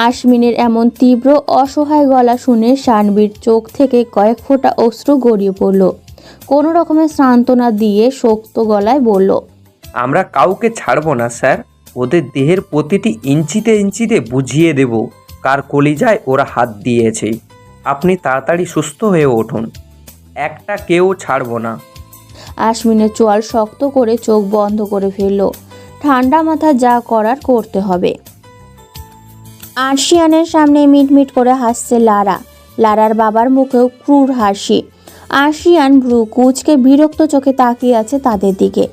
আশমিনের এমন তীব্র অসহায় গলা শুনে শানবীর চোখ থেকে কয়েক ফোঁটা অশ্রু গড়িয়ে পড়ল। কোনো রকমের সান্ত্বনা দিয়ে শক্ত গলায় বলল, আমরা কাউকে ছাড়বো না স্যার। ওদের দেহের প্রতিটি ইঞ্চিতে ইঞ্চিতে বুঝিয়ে দেব কার কলিজায় ওরা হাত দিয়েছে। আপনি তাড়াতাড়ি সুস্থ হয়ে উঠুন, একটা কেউ ছাড়বো না। আশমিনের চোয়াল শক্ত করে চোখ বন্ধ করে ফেলল। ঠান্ডা মাথা যা করার করতে হবে। আরশিয়ানের সামনে মিটমিট করে হাসছে লারা। লারার বাবার মুখেও ক্রূর হাসি। আরশিয়ান ভ্রু কুঁচকে বিরক্ত চোখে তাকিয়ে আছে তাদের দিকে।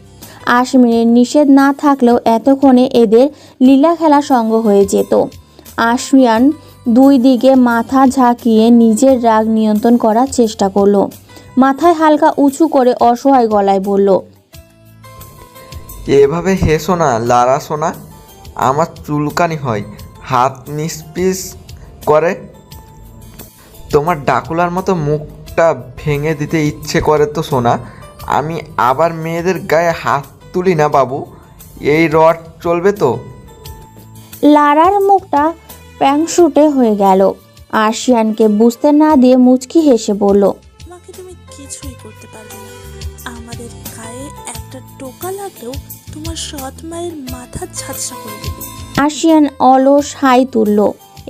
আশমিনের নিষেধ না থাকলেও এতক্ষণে এদের লীলা খেলা সঙ্গ হয়ে যেত। আশমিয়ান দুই দিকে মাথা ঝাঁকিয়ে নিজের রাগ নিয়ন্ত্রণ করার চেষ্টা করলো। মাথায় হালকা উঁচু করে অসহায় গলায় বলল, এভাবে হেসো না লারা সোনা, আমার চুলকানি হয়, হাত নিষ্পিস করে। তোমার ডাকুলার মতো মুখটা ভেঙে দিতে ইচ্ছে করে তো সোনা। আমি আবার মেয়েদের গায়ে হাত তুলি না বাবু, এই রড চলবে তো? লারার মুখটা প্যাংশুটে হয়ে গেল। আরশিয়ানকে বুঝতে না দিয়ে মুচকি হেসে বলল, আমাকে তুমি কিছুই করতে পারবে না। আমাদের গায়ে একটা টোকা লাগলেও তোমার সৎ মায়ের মাথা ঝাঁঝরা করে দেবে। আরশিয়ান অলস হাই তুলল।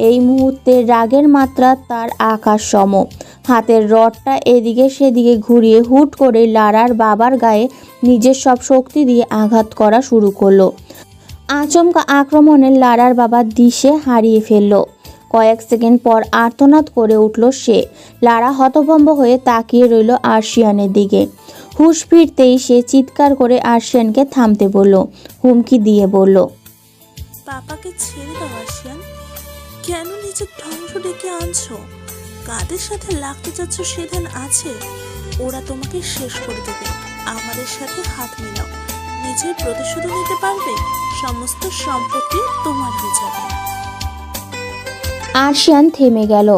এই মুহূর্তে রাগের মাত্রা তার আকাশ সম। হাতের রডটা এদিকে সেদিকে ঘুরিয়ে হুট করে লারার বাবার গায়ে নিজের সব শক্তি দিয়ে আঘাত করা শুরু করলো। আচমকা আক্রমণে লারার বাবা দিশে হারিয়ে ফেলল। কয়েক সেকেন্ড পর আর্তনাদ করে উঠল সে। লারা হতভম্ব হয়ে তাকিয়ে রইল আরশিয়ানের দিকে। হুঁশ ফিরতেই সে চিৎকার করে আরশিয়ানকে থামতে বলল, হুমকি দিয়ে বলল, পাপাকে ছেড়ে দাও আরশিয়ান। কেন নিজের ধ্বংস ডেকে আনছো? কাদের সাথে লাগতে যাচ্ছ সেদিন আছে, ওরা তোমাকে শেষ করে দেবে। আমাদের সাথে হাত মেলাও, নিজের প্রতিশোধ নিতে পারবে, সমস্ত সম্পত্তি তোমার হয়ে যাবে। আরশিয়ান থেমে গেল।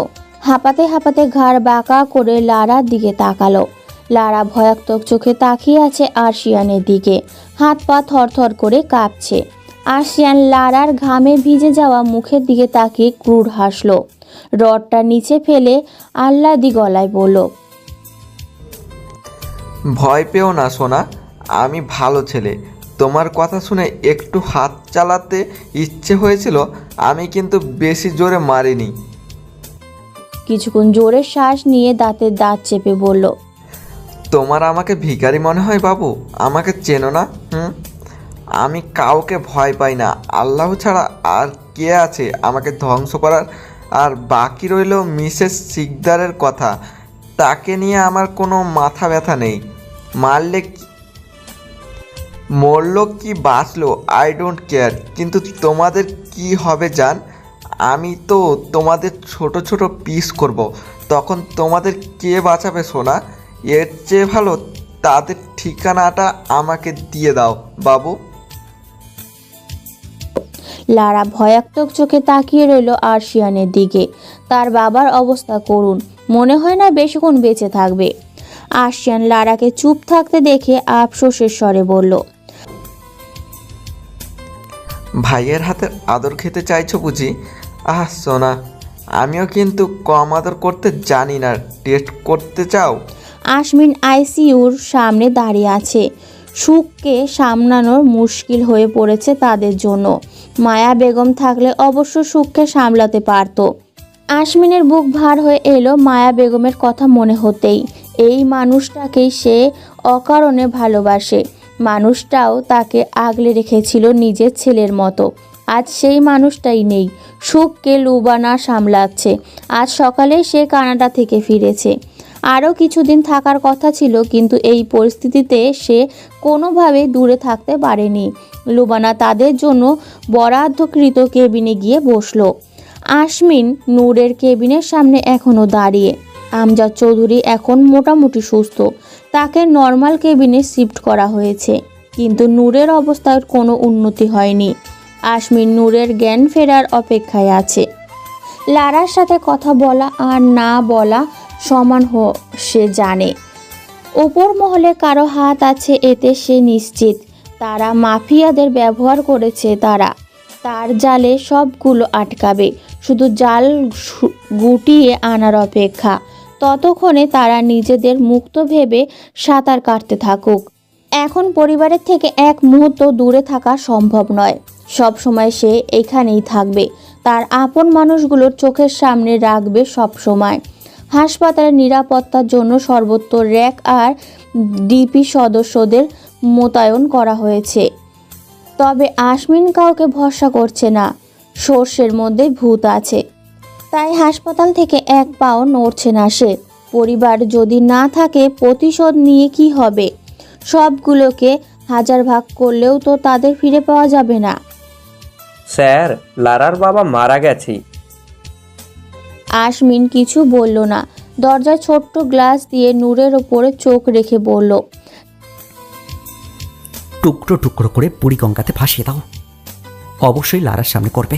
হাঁপাতে হাঁপাতে ঘাড় বাঁকা করে লারার দিকে তাকালো। লারা ভয়াত্মক চোখে তাকিয়ে আছে আরশিয়ানের দিকে। হাত পা থরথর করে কাঁপছে। আরশিয়ান লারার ঘামে ভিজে যাওয়া মুখের দিকে তাকিয়ে ক্রূর হাসলো। রডটা নিচে ফেলে আহ্লাদি গলায় বলল, ভয় পেও না সোনা, আমি ভালো ছেলে। তোমার কথা শুনে একটু হাত চালাতে ইচ্ছে হয়েছিল, আমি কিন্তু বেশি জোরে মারিনি। কিছুক্ষণ জোরে শ্বাস নিয়ে দাঁতের দাঁত চেপে বলল, তোমার আমাকে ভিখারি মনে হয় বাবু? আমাকে চেনো না? আমি কাউকে ভয় পাই না, আল্লাহ ছাড়া আর কে আছে আমাকে ধ্বংস করার? আর বাকি রইল মিসেস সিকদারের কথা, তাকে নিয়ে আমার কোনো মাথা ব্যথা নেই। মারলে মরলো কি বাঁচলো আই ডোন্ট কেয়ার, কিন্তু তোমাদের কি হবে জান? আমি তো তোমাদের ছোট ছোট পিস করব, তখন তোমাদের কে বাঁচাবে সোনা? এর চেয়ে ভালো তাদের ঠিকানাটা আমাকে দিয়ে দাও বাবু। লারা ভয়াত্মক চোখে তাকিয়ে রইল আরশিয়ানের দিকে। তার বাবার অবস্থা করুণ, মনে হয় না বেশিক্ষণ বেঁচে থাকবে। আরশিয়ান লারাকে চুপ থাকতে দেখে আফসোসের স্বরে বলল, ভাইয়ের হাতের আদর খেতে চাইছো বুঝি? আহ সোনা, আমিও কিন্তু কম আদর করতে জানি না, টেস্ট করতে চাও? আশমিন আইসিইউর সামনে দাঁড়িয়ে আছে। সুখকে সামলানো মুশকিল হয়ে পড়েছে তাদের জন্য। মায়া বেগম থাকলে অবশ্য সুখকে সামলাতে পারত। আশমিনের বুক ভার হয়ে এলো মায়া বেগমের কথা মনে হতেই। এই মানুষটাকেই সে অকারণে ভালোবাসে। মানুষটাও তাকে আগলে রেখেছিল নিজের ছেলের মতো। আজ সেই মানুষটাই নেই। সুখকে লুবানা সামলাচ্ছে। আজ সকালে সে কানাডা থেকে ফিরেছে। আরও কিছুদিন থাকার কথা ছিল, কিন্তু এই পরিস্থিতিতে সে কোনোভাবে দূরে থাকতে পারেনি। লুবানা তাদের জন্য বরাদ্দকৃত কেবিনে গিয়ে বসলো। আশমিন নূরের কেবিনের সামনে এখনও দাঁড়িয়ে। আমজাদ চৌধুরী এখন মোটামুটি সুস্থ, তাকে নর্মাল কেবিনে শিফট করা হয়েছে, কিন্তু নূরের অবস্থার কোনো উন্নতি হয়নি। আশমিন নূরের জ্ঞান ফেরার অপেক্ষায় আছে। লারার সাথে কথা বলা আর না বলা সমান সে জানে। ওপর মহলে কারো হাত আছে এতে সে নিশ্চিত। তারা মাফিয়াদের ব্যবহার করেছে, তারা তার জালে সবগুলো আটকাবে। শুধু জাল গুটিয়ে আনার অপেক্ষা। ততক্ষণে তারা নিজেদের মুক্ত ভেবে সাঁতার কাটতে থাকুক। এখন পরিবারের থেকে এক মুহূর্ত দূরে থাকা সম্ভব নয়। সব সময় সে এখানেই থাকবে, তার আপন মানুষগুলোর চোখের সামনে রাখবে সব সময়। হাসপাতালের নিরাপত্তার জন্য সর্বত্র র্যাক আর ডিপি সদস্যদের মোতায়েন করা হয়েছে। তবে আশমিন কাউকে ভরসা করছে না। সর্ষের মধ্যে ভূত আছে, তাই হাসপাতাল থেকে এক পাও নড়ছে না সে। পরিবার যদি না থাকে প্রতিশোধ নিয়ে কি হবে? সবগুলোকে হাজার ভাগ করলেও তো তাদের ফিরে পাওয়া যাবে না। স্যার, লারার বাবা মারা গেছে। আশমিন কিছু বলল না। দরজায় ছোট্ট গ্লাস দিয়ে নূরের ওপরে চোখ রেখে বলল, টুকরো টুকরো করে বুড়ি গঙ্গাতে ভাসিয়ে দাও। অবশ্যই লারার সামনে করবে।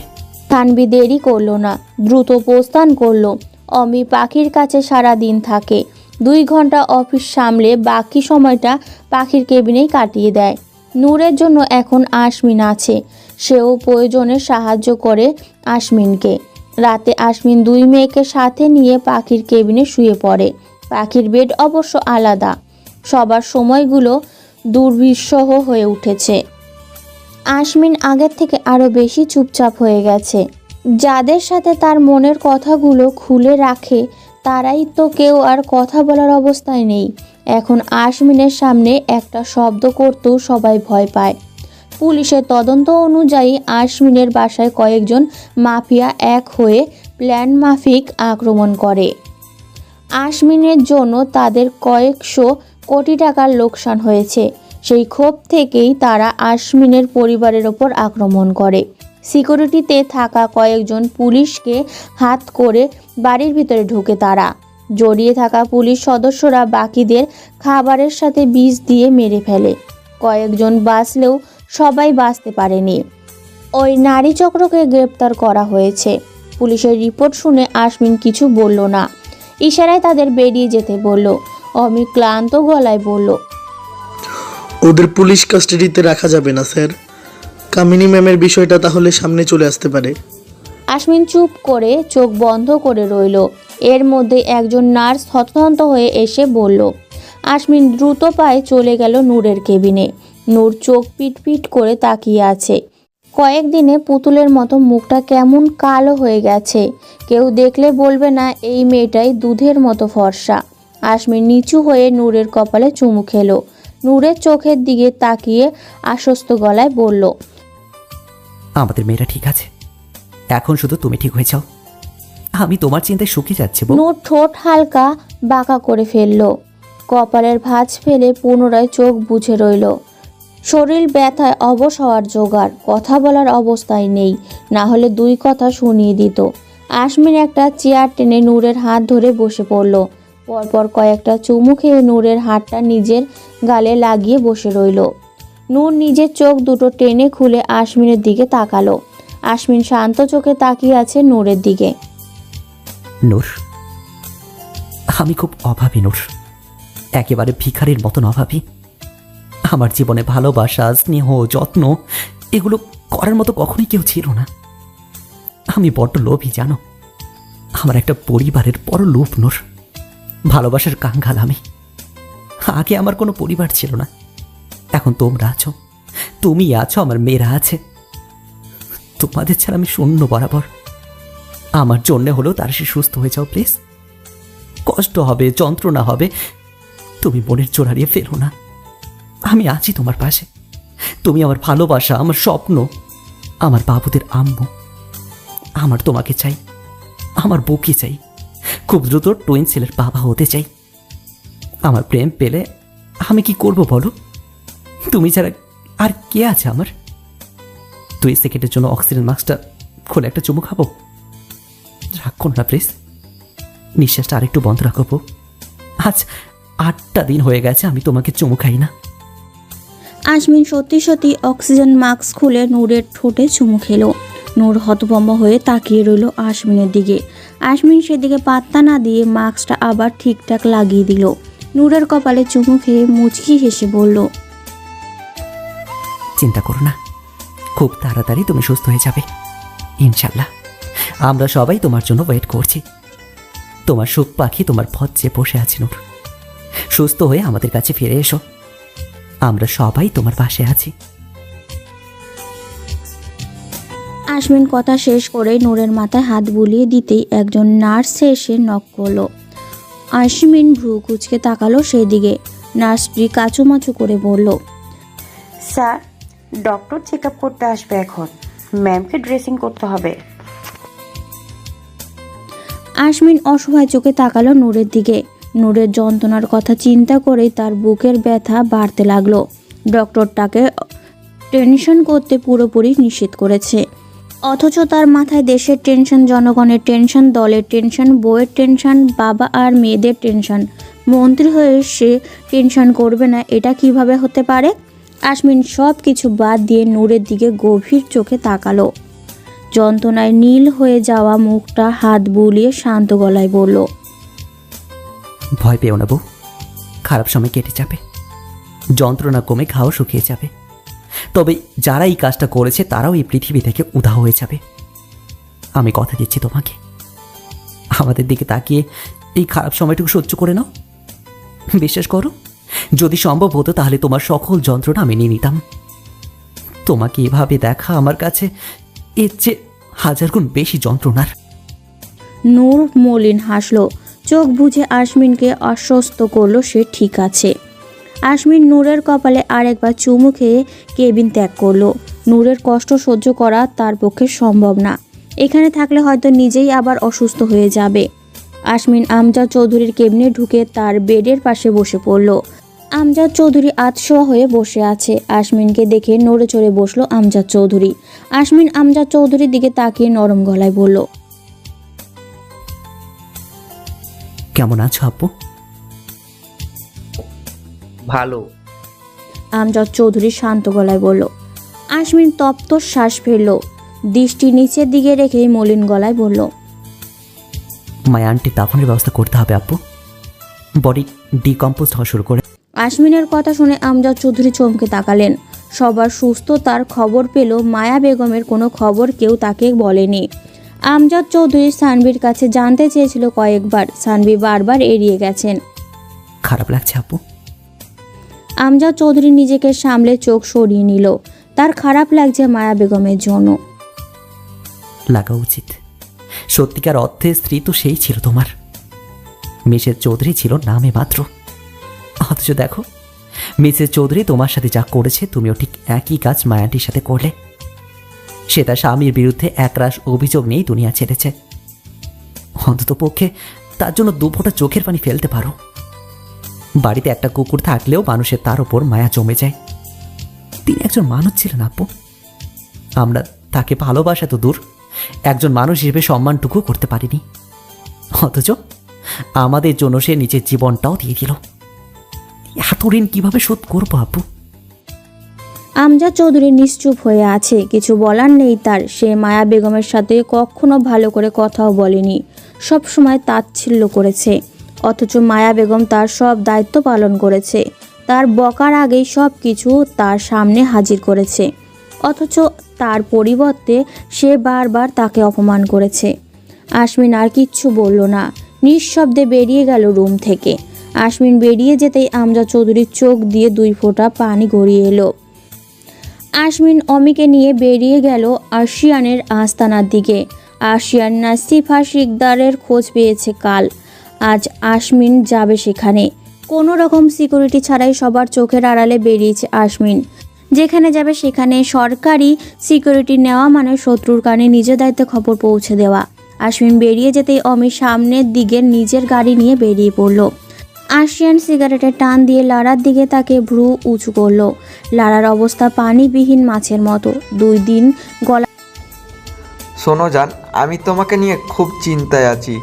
তানভি দেরি করলো না, দ্রুত প্রস্থান করলো। অমি পাখির কাছে সারা দিন থাকে। 2 ঘন্টা অফিস সামলে বাকি সময়টা পাখির কেবিনেই কাটিয়ে দেয়। নূরের জন্য এখন আশমিন আছে, সেও প্রয়োজনে সাহায্য করে আশমিনকে। রাতে আশমিন 2 মেয়েকে সাথে নিয়ে পাখির কেবিনে শুয়ে পড়ে। পাখির বেড অবশ্য আলাদা। সবার সময়গুলো দুর্বিষহ হয়ে উঠেছে। আশমিন আগের থেকে আরও বেশি চুপচাপ হয়ে গেছে। যাদের সাথে তার মনের কথাগুলো খুলে রাখে তারাই তো কেউ আর কথা বলার অবস্থায় নেই। এখন আশমিনের সামনে একটা শব্দ করতেও সবাই ভয় পায়। পুলিশের তদন্ত অনুযায়ী আশমিনের বাসায় কয়েকজন মাফিয়া এক হয়ে প্ল্যান মাফিক আক্রমণ করে। আশমিনের জন্য তাদের কয়েকশো কোটি টাকার লোকসান হয়েছে। সেই ক্ষোভ থেকেই তারা আশমিনের পরিবারের ওপর আক্রমণ করে। সিকিউরিটিতে থাকা কয়েকজন পুলিশকে হাত করে বাড়ির ভিতরে ঢোকে তারা। জড়িয়ে থাকা পুলিশ সদস্যরা বাকিদের খাবারের সাথে বিষ দিয়ে মেরে ফেলে। কয়েকজন বাঁচলেও সবাই বাঁচতে পারেনি। ওই নারী চক্রকে গ্রেপ্তার করা হয়েছে। পুলিশের রিপোর্ট শুনে আশমিন কিছু বলল না। ইশারায় তাদের বেরিয়ে যেতে বলল। অমি ক্লান্ত গলায় বলল, ওদের পুলিশ কাস্টাডিতে রাখা যাবে না স্যার। কামিনী ম্যামের বিষয়টা তাহলে সামনে চলে আসতে পারে। আশমিন চুপ করে চোখ বন্ধ করে রইল। এর মধ্যে একজন নার্স হতভম্ব হয়ে এসে বলল। আশমিন দ্রুত পায়ে চলে গেল নূরের কেবিনে। নূর চোখ পিটপিট করে তাকিয়ে আছে। কয়েকদিনে পুতুলের মতো মুখটা কেমন কালো হয়ে গেছে। কেউ দেখলে বলবে না এই মেয়েটাই দুধের মতো ফর্সা। আশমিন নিচু হয়ে নূরের কপালে চুমু খেলো। নূরের চোখের দিকে তাকিয়ে আশ্বস্ত গলায় বলল, আমাদের মেয়েরা ঠিক আছে, এখন শুধু তুমি ঠিক হয়ে যাও। আমি তোমার চিন্তায় শুকিয়ে যাচ্ছি বউ। নূর ঠোঁট হালকা বাঁকা করে ফেলল। কপালের ভাঁজ ফেলে পুনরায় চোখ বুঝে রইল। শরীর ব্যথায় অবশ হওয়ার জোগাড়, কথা বলার অবস্থায় নেই, না হলে 2 কথা শুনিয়ে দিত। আশমিন একটা চেয়ার টেনে নূরের হাত ধরে বসে পড়ল। পরপর কয়েকটা চুমু খেয়ে নূরের হাতটা নিজের গালে লাগিয়ে বসে রইল। নূর নিজের চোখ দুটো টেনে খুলে আশমিনের দিকে তাকালো। আশমিন শান্ত চোখে তাকিয়ে আছে নূরের দিকে। নূর, আমি খুব অভাবী নূর, একেবারে ভিখারির মতন অভাবী। আমার জীবনে ভালোবাসা, স্নেহ, যত্ন এগুলো করার মতো কখনোই কেউ ছিল না। আমি বড্ড লোভী জানো। আমার একটা পরিবারের বড় লোভ নূর। ভালোবাসার কাঙ্গাল আমি। আগে আমার কোনো পরিবার ছিল না, এখন তোমরা আছো, তুমি আছো, আমার মেয়েরা আছে। তোমাদের ছাড়া আমি শূন্য বরাবর। আমার জন্যে হলেও তার সে সুস্থ হয়ে যাও প্লিজ। কষ্ট হবে, যন্ত্রণা হবে, তুমি মনের জোর হারিয়ে ফেলো না। আমি আছি তোমার পাশে। তুমি আমার ভালোবাসা, আমার স্বপ্ন, আমার বাবুদের আম্মু। আমার তোমাকে চাই, আমার বউকে চাই। খুব দ্রুত টুইন ছেলের বাবা হতে চাই। আমার প্রেম পেলে আমি কি করব বলো? তুমি ছাড়া আর কে আছে আমার? 2 সেকেন্ডের জন্য অক্সিজেন মাস্কটা খুলে একটা চুমু খাবো? রাগ করো না প্লিজ। নিঃশ্বাসটা আরেকটু বন্ধ রাখবো। আজ 8টা দিন হয়ে গেছে আমি তোমাকে চুমু খাই না। আশমিন সত্যি সত্যি অক্সিজেন মাস্ক খুলে নূরের ঠোঁটে চুমু খেলো। নূর হতভম্ব হয়ে তাকিয়ে রইল আশমিনের দিকে। আশমিন সেদিকে পাত্তা না দিয়ে মাস্কটা আবার ঠিকঠাক লাগিয়ে দিল। নূরের কপালে চুমু খেয়ে মুচকি হেসে বলল, চিন্তা করো না, খুব তাড়াতাড়ি তুমি সুস্থ হয়ে যাবে ইনশাল্লাহ। আমরা সবাই তোমার জন্য ওয়েট করছি। তোমার সুখ পাখি তোমার পথ চেয়ে বসে আছে নূর। সুস্থ হয়ে আমাদের কাছে ফিরে এসো, আমরা সবাই তোমার পাশে আছি। আশমিন কথা শেষ করে নূরের মাথায় হাত বুলিয়ে দিতেই একজন নার্স এসে নক করলো। আশমিন ভ্রু কুচকে তাকালো সেদিকে। নার্সটি কাচুমাচু করে বলল, স্যার, ডক্টর চেক আপ করতে আসবে এখন। ম্যামকে ড্রেসিং করতে হবে। আশমিন অসহায় চোখে তাকালো নূরের দিকে। নূরের যন্ত্রণার কথা চিন্তা করেই তার বুকের ব্যথা বাড়তে লাগলো। ডক্টরটাকে টেনশন করতে পুরোপুরি নিষেধ করেছে, অথচ তার মাথায় দেশের টেনশন, জনগণের টেনশন, দলের টেনশন, বউয়ের টেনশন, বাবা আর মেয়েদের টেনশন। মন্ত্রী হয়ে সে টেনশন করবে না, এটা কিভাবে হতে পারে? আশমিন সব কিছু বাদ দিয়ে নূরের দিকে গভীর চোখে তাকালো। যন্ত্রণায় নীল হয়ে যাওয়া মুখটা হাত বুলিয়ে শান্ত গলায় বলল, ভয় পেও না বউ, খারাপ সময় কেটে যাবে, যন্ত্রণা কমে ঘাও শুকিয়ে যাবে। তবে যারা এই কাজটা করেছে তারাও এই পৃথিবী থেকে উধাও হয়ে যাবে। আমি কথা দিচ্ছি তোমাকে, আমাদের দিকে তাকিয়ে এই খারাপ সময়টুকু সহ্য করে নাও। বিশ্বাস করো, যদি সম্ভব হতো তাহলে তোমার সকল যন্ত্রণা আমি নিয়ে নিতাম। তোমাকে এভাবে দেখা আমার কাছে এর চেয়ে 1000 গুণ বেশি যন্ত্রণার। নূর মলিন হাসলো, চোখ বুজে আশমিনকে আশ্বস্ত করলো সে ঠিক আছে। আশমিন নূরের কপালে আরেকবার চুমু খেয়ে কেবিন ত্যাগ করলো। নূরের কষ্ট সহ্য করা তার পক্ষে সম্ভব না, এখানে থাকলে হয়তো নিজেই আবার অসুস্থ হয়ে যাবে। আশমিন আমজাদ চৌধুরীর কেবিনে ঢুকে তার বেডের পাশে বসে পড়ল। আমজাদ চৌধুরী আতশোয়া হয়ে বসে আছে। আশমিনকে দেখে নড়ে চড়ে বসলো আমজাদ চৌধুরী। আশমিন আমজাদ চৌধুরীর দিকে তাকিয়ে নরম গলায় বলল, কেমন আছো আপু? ভালো। আমজাদ চৌধুরী শান্ত গলায় বলল। আশমিন তপ্ত শ্বাস ফেলল, দৃষ্টি নিচের দিকে রেখেই মলিন গলায় বলল, মায়া আন্টির দাফনের ব্যবস্থা করতে হবে আপু, বডি ডিকম্পোজ হওয়া শুরু করে। আশমিনের কথা শুনে আমজাদ চৌধুরী চমকে তাকালেন। সবার সুস্থতার খবর পেল, মায়া বেগমের কোনো খবর কেউ তাকে বলেনি। আমজাদ চৌধুরী সানভির কাছে জানতে চেয়েছিল কয়েকবার, সানভি বারবার এড়িয়ে গেছেন। খারাপ লাগছে আপু? আমজাদ চৌধুরী নিজেকে সামলে চোখ সরিয়ে নিল। তার খারাপ লাগছে মায়া বেগমের জন্য। লাগা উচিত, সত্যিকার অর্থে স্ত্রী তো সেই ছিল তোমার। মিসেস চৌধুরী ছিল নামে মাত্র, অথচ দেখো মিসেস চৌধুরী তোমার সাথে যা করেছে তুমিও ঠিক একই কাজ মায়ান্টির সাথে করলে। সে তার স্বামীর বিরুদ্ধে একরাশ অভিযোগ নিয়েই দুনিয়া ছেড়েছে। অন্তত পক্ষে তার জন্য 2 ফোঁটা চোখের পানি ফেলতে পারো। বাড়িতে একটা কুকুর থাকলেও মানুষের তার ওপর মায়া জমে যায়। তিনি একজন মানুষ ছিলেন আপু, আমরা তাকে ভালোবাসা তো দূর, একজন মানুষ হিসেবে সম্মানটুকু করতে পারিনি। অথচ আমাদের জন্য সে নিজের জীবনটাও দিয়ে দিল। এত ঋণ কিভাবে শোধ করবো আপু? আমজাদ চৌধুরী নিশ্চুপ হয়ে আছে, কিছু বলার নেই তার। সে মায়া বেগমের সাথে কখনো ভালো করে কথাও বলেনি, সব সময় তাচ্ছিল্য করেছে। অথচ মায়া বেগম তার সব দায়িত্ব পালন করেছে, তার বকার আগেই সব কিছু তার সামনে হাজির করেছে। অথচ তার পরিবর্তে সে বারবার তাকে অপমান করেছে। আশমিন আর কিচ্ছু বলল না, নিঃশব্দে বেরিয়ে গেল রুম থেকে। আশমিন বেরিয়ে যেতেই আমজাদ চৌধুরীর চোখ দিয়ে 2 ফোঁটা পানি গড়িয়ে এলো। আশমিন অমিকে নিয়ে বেরিয়ে গেল আশিয়ানের আস্তানার দিকে। আশিয়ান নাসিফা শিকদারের খোঁজ পেয়েছে কাল। আজ আশমিন যাবে সেখানে। কোনো রকম সিকিউরিটি ছাড়াই সবার চোখের আড়ালে বেরিয়েছে আশমিন। যেখানে যাবে সেখানে সরকারি সিকিউরিটি নেওয়া মানে শত্রুর কানে নিজের দায়িত্বে খবর পৌঁছে দেওয়া। আশমিন বেরিয়ে যেতেই অমি সামনের দিকে নিজের গাড়ি নিয়ে বেরিয়ে পড়ল। আশিয়ান সিগারেটের টান দিয়ে লারার দিকে তাকে ভ্রু উঁচু করলো। লারার অবস্থা পানিবিহীন মাছের মতো। 2 দিন গলা। শোনো জান, আমি তোমাকে নিয়ে খুব চিন্তায় আছি।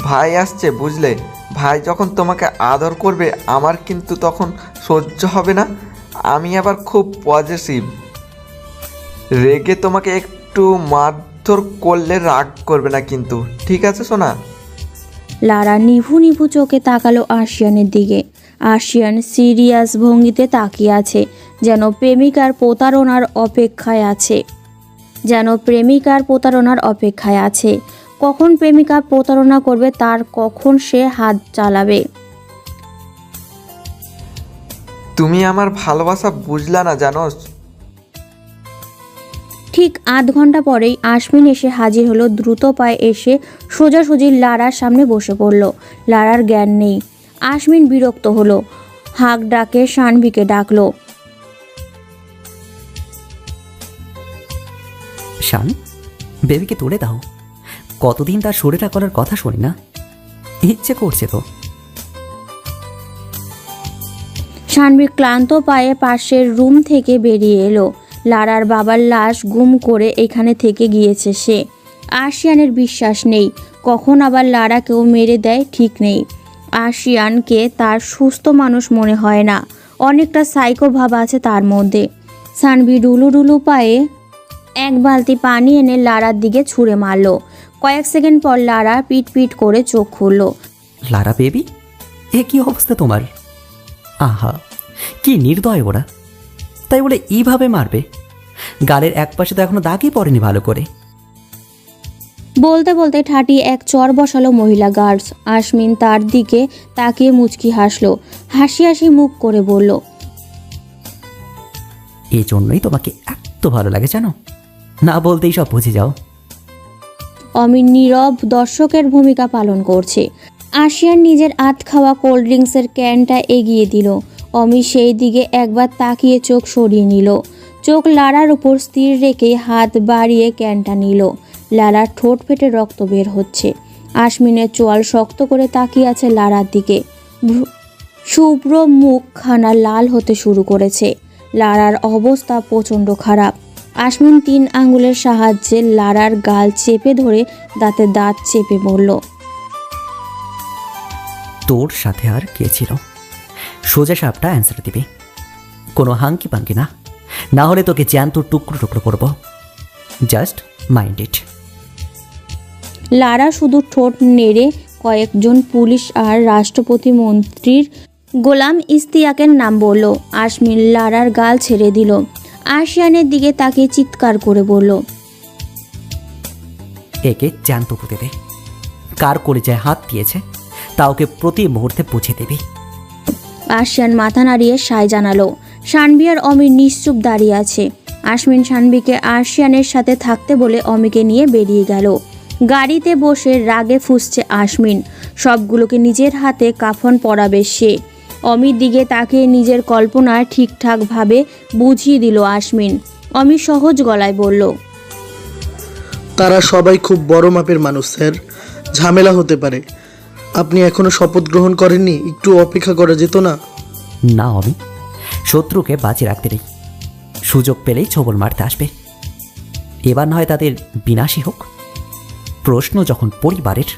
ভাই আসছে বুঝলে, ভাই যখন তোমাকে আদর করবে আমার কিন্তু তখন সহ্য হবে না। আমি আবার খুব পজিটিভ, রেগে তোমাকে একটু মারধর করলে রাগ করবে না কিন্তু, ঠিক আছে সোনা? লারা নিভু নিভু চোখে তাকালো আশিয়ানের দিকে। আশিয়ান সিরিয়াস ভঙ্গিতে তাকিয়ে আছে, যেন প্রেমিকার প্রতারণার অপেক্ষায় আছে। কখন প্রেমিকা প্রতারণা করবে, তার কখন সে হাত চালাবে। তুমি আমার ভালোবাসা বুঝলা না জানোস। ঠিক আধ ঘন্টা পরেই আশমিন এসে হাজির হলো। দ্রুত পায়ে এসে সোজাসুজি লারার সামনে বসে পড়ল। লারার জ্ঞান নেই। আশমিন বিরক্ত হলো, হাঁক ডাকে শানভিকে ডাকলো। শান, বেবিকে তুলে দাও। কতদিন তার শরীরটা করার কথা শুনি না, ইচ্ছে করছে তো। শানভি ক্লান্ত পায়ে পাশের রুম থেকে বেরিয়ে এলো। লারার বাবার লাশ গুম করে এখানে থেকে গিয়েছে সে। আশিয়ানের বিশ্বাস নেই, কখন আবার লারাকেও মেরে দেয় ঠিক নেই। আশিয়ানকে তার সুস্থ মানুষ মনে হয় না, অনেকটা সাইকো ভাব আছে তার মধ্যে। শানভি ডুলু ডুলু পায়ে এক বালতি পানি এনে লারার দিকে ছুঁড়ে মারল। কয়েক সেকেন্ড পর লারা পিট পিট করে চোখ খুলল। লারা বেবি, এ কি অবস্থা তোমার? আহা, কি নির্দয় ওরা! তাই বলে এইভাবে মারবে? গালের এক পাশে তো এখনো দাগই পড়েনি ভালো করে। বলতে বলতে ঠাটি এক চর বসালো মহিলা গার্ডস। আশমিন তার দিকে তাকিয়ে মুচকি হাসলো, হাসি হাসি মুখ করে বলল, এই জন্যই তোমাকে এত ভালো লাগে জানো, না বলতেই সব বুঝে যাও। অমি নীরব দর্শকের ভূমিকা পালন করছে। আশিয়ান নিজের আধ খাওয়া কোল্ড ড্রিঙ্কসের ক্যানটা এগিয়ে দিল। অমি সেই দিকে একবার তাকিয়ে চোখ সরিয়ে নিল। চোখ লারার উপর স্থির রেখে হাত বাড়িয়ে ক্যানটা নিল। লারার ঠোঁট ফেটে রক্ত বের হচ্ছে। আশমিনের চোয়াল শক্ত করে তাকিয়ে আছে লারার দিকে। শুভ্র মুখ খানা লাল হতে শুরু করেছে। লারার অবস্থা প্রচণ্ড খারাপ। আশমিন 3 আঙ্গুলের সাহায্যে লারার গাল চেপে ধরে দাঁতে দাঁত চেপে বলল, তোর সাথে আর কে ছিল? সোজা সাপটা অ্যান্সার দিবি, কোনো হাঙ্কি পাঙ্কি না, না হলে তোকে জ্যান্ত টুকরো টুকরো করবো। Just mind it. লারা শুধু ঠোঁট নেড়ে কয়েকজন পুলিশ আর রাষ্ট্রপতি মন্ত্রীর গোলাম ইস্তিয়াকের নাম বলল। আশমিন লারার গাল ছেড়ে দিল। আশিয়ানের দিকে তাকিয়ে চিৎকার করে বলল, একে জ্যান্ত পুঁতে দে। কার কলিজায় হাত দিয়েছে তা ওকে প্রতি মুহূর্তে বুঝে দিবি। আশিয়ান মাথা নাড়িয়ে সায় জানালো। শানভি আর অমির নিশ্চুপ দাঁড়িয়ে আছে। আশমিন শানভিকে আশিয়ানের সাথে থাকতে বলে অমিকে নিয়ে বেরিয়ে গেল। গাড়িতে বসে রাগে ফুঁসছে আশমিন। সবগুলোকে নিজের হাতে কাফন পরাবে সে। অমির দিকে তাকিয়ে নিজের কল্পনা ঠিকঠাকভাবে বুঝিয়ে দিল আশমিন। অমি সহজ গলায় বলল, তারা সবাই খুব বড় মাপের মানুষ স্যার, ঝামেলা হতে পারে। আপনি এখনো শপথ গ্রহণ করেননি, একটু অপেক্ষা করা যেত না? না অমি, শত্রুকে বাঁচিয়ে রাখতে নেই, সুযোগ পেলেই ছবল মারতে আসবে। এবার নয় তাদের বিনাশী হোক। প্রশ্ন যখন পরিবারের,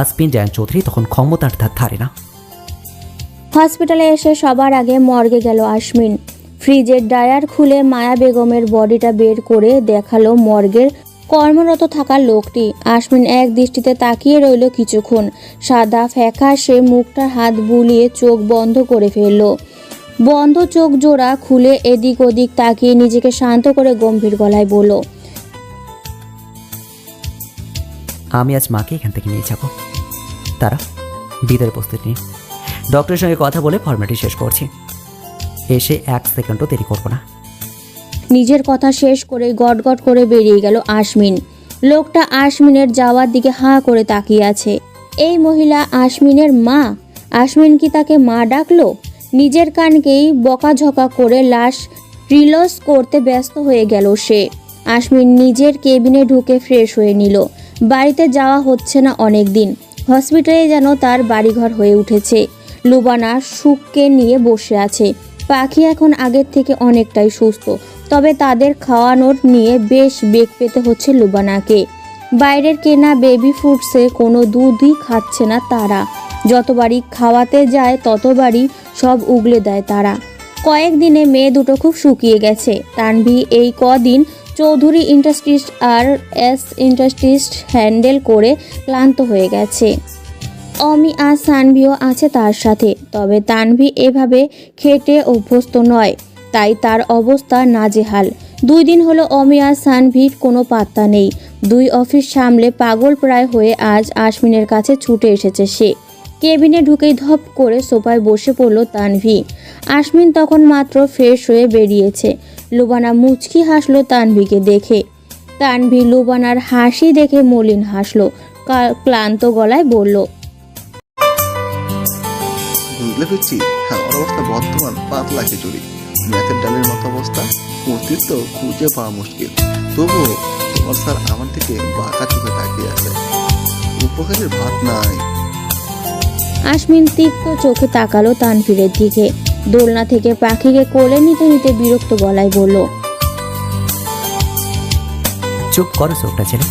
আসবিন জয়ন্ত চৌধুরী তখন ক্ষমতার ধার ধারে না। হসপিটালে এসে সবার আগে মর্গে গেল আশমিন। ফ্রিজের ডায়ার খুলে মায়া বেগমের বডিটা বের করে দেখালো মর্গের কর্মরত থাকা লোকটি। আশমিন এক দৃষ্টিতে তাকিয়ে রইল কিছুক্ষণ। সাদা ফ্যাকাশে মুখটা হাত বুলিয়ে চোখ বন্ধ করে ফেলল। বন্ধ চোখ জোড়া খুলে এদিক ওদিক তাকিয়ে নিজেকে শান্ত করে গম্ভীর গলায় বলল, আমি আজ মাকে এখান থেকে নিয়ে যাব। তারা বিদায়ের প্রস্তুতি নিয়ে ডক্টরের সঙ্গে কথা বলে ফর্মালিটি শেষ করছি। এসে 1 সেকেন্ডও দেরি করব না। নিজের কথা শেষ করে গটগট করে বেরিয়ে গেল আশমিন। লোকটা আশমিনের যাওয়ার দিকে হাঁ করে তাকিয়ে আছে। এই মহিলা আশমিনের মা? আশমিন কি তাকে মা ডাকলো? নিজের কানকেই বকাঝকা করে লাশ রিলজ করতে ব্যস্ত হয়ে গেল সে। আশমিন নিজের কেবিনে ঢুকে ফ্রেশ হয়ে নিল। বাড়িতে যাওয়া হচ্ছে না অনেক দিন। হসপিটালে যেন তার বাড়িঘর হয়ে উঠেছে। লুবানা সুখকে নিয়ে বসে আছে। পাখি এখন আগের থেকে অনেকটাই সুস্থ, তবে তাদের খাওয়ানোর নিয়ে বেশ বেগ পেতে হচ্ছে লুবানাকে। বাইরের কেনা বেবি ফুডসে কোনো দুধই খাচ্ছে না তারা। যতবারই খাওয়াতে যায় ততবারই সব উগলে দেয় তারা। কয়েকদিনে মেয়ে দুটো খুব শুকিয়ে গেছে। তানভি এই কদিন চৌধুরী ইন্ডাস্ট্রিজ আর এস ইন্ডাস্ট্রিজ হ্যান্ডেল করে ক্লান্ত হয়ে গেছে। অমি আর সানভিও আছে তার সাথে, তবে তানভি এভাবে খেটে অভ্যস্ত নয়, তাই তার অবস্থা নাজেহাল। 2 দিন হলো অমি আর সানভির কোনো পাত্তা নেই। দুই অফিস সামলে পাগল প্রায় হয়ে আজ আশমিনের কাছে ছুটে এসেছে সে। কেবিনে ঢুকেই ধপ করে সোফায় বসে পড়ল তানভি। আশমিন তখন মাত্র ফ্রেশ হয়ে বেরিয়েছে। লুবানা মুচকি হাসলো তানভিকে দেখে। তানভি লুবানার হাসি দেখে মলিন হাসলো, ক্লান্ত গলায় বলল, বুঝলে পেরেছি, হ্যাঁ ওর অবস্থা বর্তমান পাতলা খিচুড়ি, ম্যাথের ডালের মতো অবস্থা, অস্তিত্ব খুঁজে পাওয়া মুশকিল। তবুও তোমার স্যার আমার দিকে বাঁকা চোখে তাকিয়ে আছে, উপকারের ভাত নাই। আশমিন তিক্ত চোখে তাকালো তানভীরের দিকে। দোলনা থেকে পাখিকে কোলে নিতে নিতে বিরক্ত গলায় বলল, চুপ করো চোখটা ছেলে।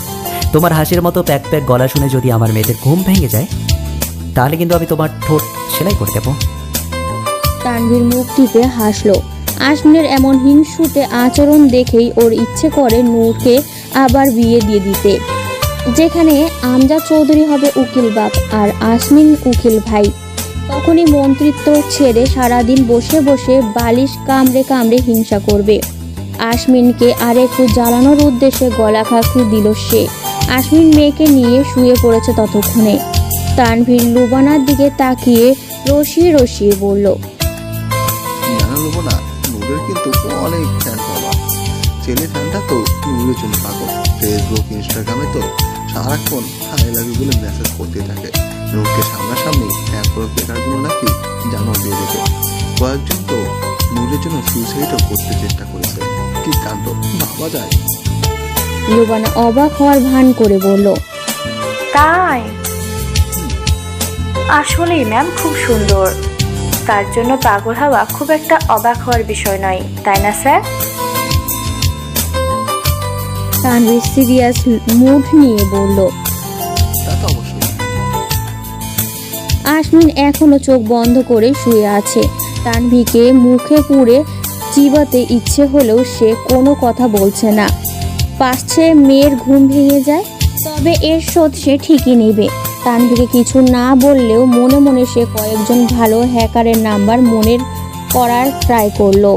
তোমার হাসির মতো প্যাক প্যাক গলা শুনে যদি আমার মেয়েদের ঘুম ভেঙে যায়, তাহলে কিন্তু আমি তোমার ঠোঁট সেলাই করে দেবো। তানভীর মুখ টিপে হাসলো। আশমিনের এমন হিংসুটে আচরণ দেখেই ওর ইচ্ছে করে নূরকে আবার বিয়ে দিয়ে দিতে, যেখানে আমজাদ চৌধুরী হবে উকিল বাপ আর আশমিন উকিল ভাই। তখনই মন্ত্রিত্ব ছেড়ে সারাদিন বসে বসে বালিশ কামড়ে কামড়ে হিংসা করবে। আশমিনকে আর একটু জ্বালানোর উদ্দেশ্যে গলা খাঁকড়ি দিল সে। আশমিন মেয়েকে নিয়ে শুয়ে পড়েছে ততক্ষণে। তানভীর লুবানার দিকে তাকিয়ে রসিয়ে রসিয়ে বলল, জানা নেবো না, নূরের কিন্তু অনেক ফ্যান পাওয়া। ছেলে ফ্যানটা তো নূরের জন্য পাগল। ফেসবুক ইনস্টাগ্রামে তো সারাক্ষণ হাই লাভ ইউ বলে মেসেজ করতে থাকে। নূরকে সামনাসামনি অ্যাপ্রোচ দেখার জন্য নাকি জানো দিয়ে দেবে। কয়েকজন তো নূরের জন্য সুইসাইডও করতে চেষ্টা করেছে। কি কাণ্ড, ভাবা যায়? লুবানা অবাক হওয়ার ভান করে বলল, তাই? আসলেই ম্যাম খুব সুন্দর, তার জন্য পাগল হওয়া খুব একটা অবাক হওয়ার বিষয় নয়, তাই না স্যার? তানভীর সিরিয়াস মুড নিয়ে বলল। তা তো অবশ্যই। আশমিন এখনো চোখ বন্ধ করে শুয়ে আছে। তানভীকে মুখে পুড়ে চিবাতে ইচ্ছে হলেও সে কোনো কথা বলছে না। পাশে মেয়ের ঘুম ভেঙে যায়, তবে এর শোধ সে ঠিকই নেবে। তানভীকে কিছু না বললেও মনে মনে সে কয়েকজন ভালো হ্যাকারের নাম্বার মনের করার ট্রাই করলো।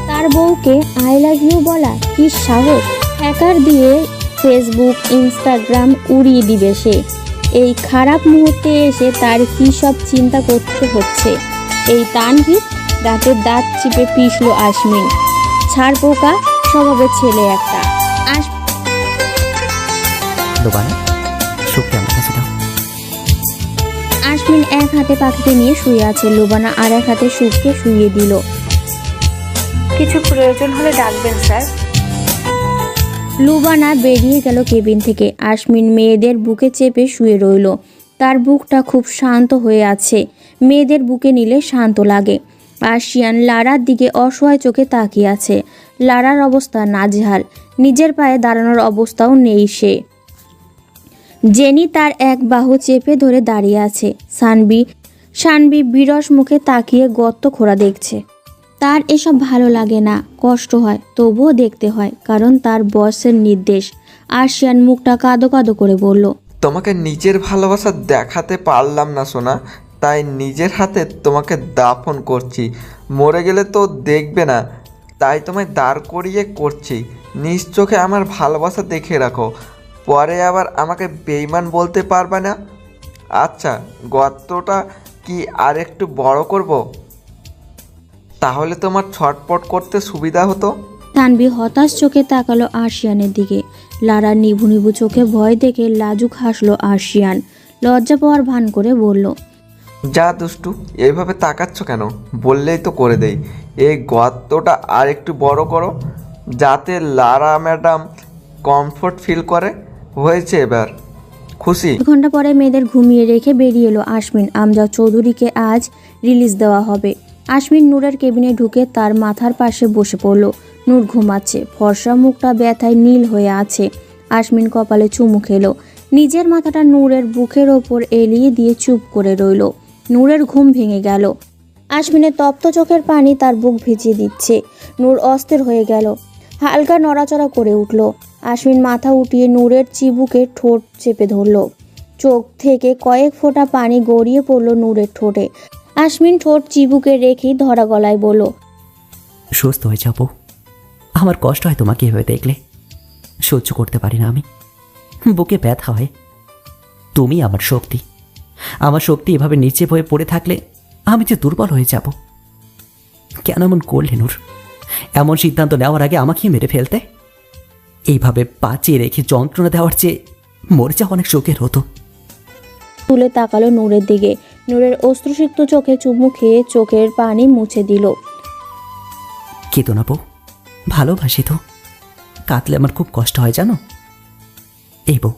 তার বউকে আই লাভ ইউ বলা কি সাহস! হ্যাকার দিয়ে ফেসবুক ইনস্টাগ্রাম উড়িয়ে দিবে সে। এই খারাপ মুহূর্তে এসে তার কী সব চিন্তা করতে হচ্ছে। এই তানভীর দাঁতের দাঁত চিপে পিষল আশমিন। ছাড় পোকা স্বভাবের ছেলে একটা। লুবানা, সুখকে আমার কাছে দাও। আশমিন এক হাতে পাখিকে নিয়ে শুয়ে আছে। লুবানা আর এক হাতে সুখকে শুইয়ে দিল। কিছু প্রয়োজন হলে ডাকবেন স্যার। লুবানা বেরিয়ে গেল কেবিন থেকে। আশমিন মেয়েদের বুকে চেপে শুয়ে রইল। তার বুকটা খুব শান্ত হয়ে আছে। মেয়েদের বুকে নিলে শান্ত লাগে। আশিয়ান লারার দিকে অসহায় চোখে তাকিয়ে আছে। লারার অবস্থা নাজেহাল, নিজের পায়ে দাঁড়ানোর অবস্থাও নেই সে। জেনি তার এক বাহু চেপে ধরে দাঁড়িয়ে আছে। শানবি বিরস মুখে তাকিয়ে গর্ত খোঁড়া দেখছে। তার এসব ভালো লাগে না, কষ্ট হয়, তবুও দেখতে হয়, কারণ তার বসের নির্দেশ। আশিয়ান মুখটা কাদো কাদো করে বলল, তোমাকে নিজের ভালোবাসা দেখাতে পারলাম না সোনা, তাই নিজের হাতে তোমাকে দাফন করছি। মরে গেলে তো দেখবে না, তাই তোমায় দাঁড় করিয়ে করছি। নিজ চোখে আমার ভালোবাসা দেখে রাখো, পরে আবার আমাকে বেইমান বলতে পারবে না। আচ্ছা, গর্তটা কি আর একটু বড় করব? তাহলে তোমার ছটপট করতে সুবিধা হতো। তানভি হতাশ চোখে তাকালো আশিয়ানের দিকে। লারার নিভু নিভু চোখে ভয় দেখে লাজুক হাসলো আশিয়ান। লজ্জা পাওয়ার ভান করে বলল, যা দুষ্টু, এইভাবে তাকাচ্ছ কেন? বললেই তো করে দেই। এই গর্তটা আর একটু বড় করো, যাতে লারা ম্যাডাম কমফোর্ট ফিল করে। হয়েছে এবার খুশি? 2 ঘন্টা পরে মেয়েদের ঘুমিয়ে রেখে বেরিয়ে এলো আশমিন। আমজাদ চৌধুরীকে আজ রিলিজ দেওয়া হবে। আশমিন নূরের কেবিনে ঢুকে তার মাথার পাশে বসে পড়ল। নূর ঘুমাচ্ছে, ফর্সা মুখটা ব্যথায় নীল হয়ে আছে। আশমিন কপালে চুমু খেলো। নিজের মাথাটা নূরের বুকের ওপর এলিয়ে দিয়ে চুপ করে রইল। নূরের ঘুম ভেঙে গেল। আশমিনের তপ্ত চোখের পানি তার বুক ভিজিয়ে দিচ্ছে। নূর অস্থির হয়ে গেল, হালকা নড়াচড়া করে উঠল। আশমিন মাথা উঠিয়ে নূরের চিবুকে ঠোঁট চেপে ধরল। চোখ থেকে কয়েক ফোঁটা পানি গড়িয়ে পড়ল নূরের ঠোঁটে। আশমিন ঠোঁট চিবুকে রেখেই ধরা গলায় বলল, সুস্থ হয়ে যাবো। আমার কষ্ট হয় তোমাকে এভাবে দেখলে, সহ্য করতে পারি না আমি। বুকে ব্যথা হয়। তুমি আমার শক্তি। আমার শক্তি এভাবে নিচে হয়ে পড়ে থাকলে আমি যে দুর্বল হয়ে যাব। কেন এমন করলে নূর? এমন সিদ্ধান্ত নেওয়ার আগে আমাকেই মেরে ফেলতে। এইভাবে বাঁচিয়ে রেখে যন্ত্রণা দেওয়ার চেয়ে মরে যাওয়া অনেক শোকের হতো। তুলে তাকালো নূরের দিকে। নূরের অশ্রুসিক্ত চোখে চুমু খেয়ে চোখের পানি মুছে দিল। কেতো না বউ, ভালোবাসি তো। কাঁদলে আমার খুব কষ্ট হয় জানো। এই বউ,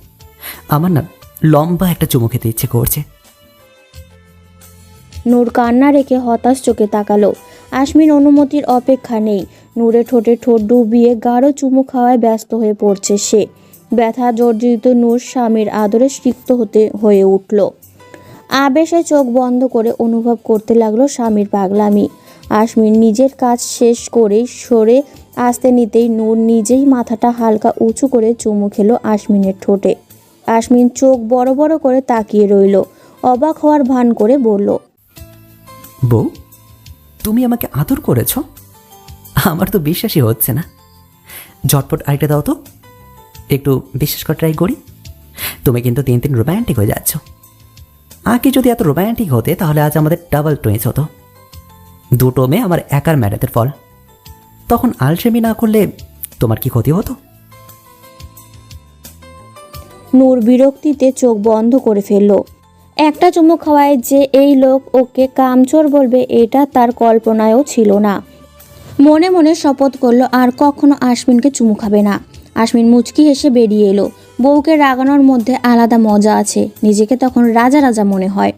আমার না লম্বা একটা চুমু খেতে ইচ্ছে করছে। নূর কান্না রেখে হতাশ চোখে তাকালো। আসমিন অনুমতির অপেক্ষা নেই। নূরে ঠোঁটে ঠোঁট ডুবিয়ে গাঢ় চুমু খাওয়ায় ব্যস্ত হয়ে পড়ছে সে। ব্যথা জর্জরিত নূর স্বামীর আদরে সিক্ত হয়ে উঠল। আবেশে চোখ বন্ধ করে অনুভব করতে লাগলো স্বামীর পাগলামি। আসমিন নিজের কাজ শেষ করে সরে আসতে নিতেই নূর নিজেই মাথাটা হালকা উঁচু করে চুমু খেলো আসমিনের ঠোঁটে। আসমিন চোখ বড় বড় করে তাকিয়ে রইল। অবাক হওয়ার ভান করে বলল, বউ, তুমি আমাকে আদর করেছ? আমার তো বিশ্বাসই হচ্ছে না। ঝটপট আইটা দাও তো, একটু বিশ্বাস করে ট্রাই করি। তুমি কিন্তু দিন দিন রোম্যান্টিক হয়ে যাচ্ছ। আগে যদি এত রোম্যান্টিক হতে তাহলে আজ আমাদের ডাবল টুইন্স হতো। দুটো মেয়ে আমার একার ম্যারেজের ফল। তখন আলসেমি না করলে তোমার কি ক্ষতি হতো? নূর বিরক্তিতে চোখ বন্ধ করে ফেলল। একটা চুমু খাওয়ায় যে এই লোক ওকে কামচোর বলবে এটা তার কল্পনায়ও ছিল না। মনে মনে শপথ করলো আর কখনো আসমিনকে চুমু খাবে না। আসমিন মুচকি হেসে বেরিয়ে এলো। বউকে রাগানোর মধ্যে আলাদা মজা আছে। নিজেকে তখন রাজা রাজা মনে হয়।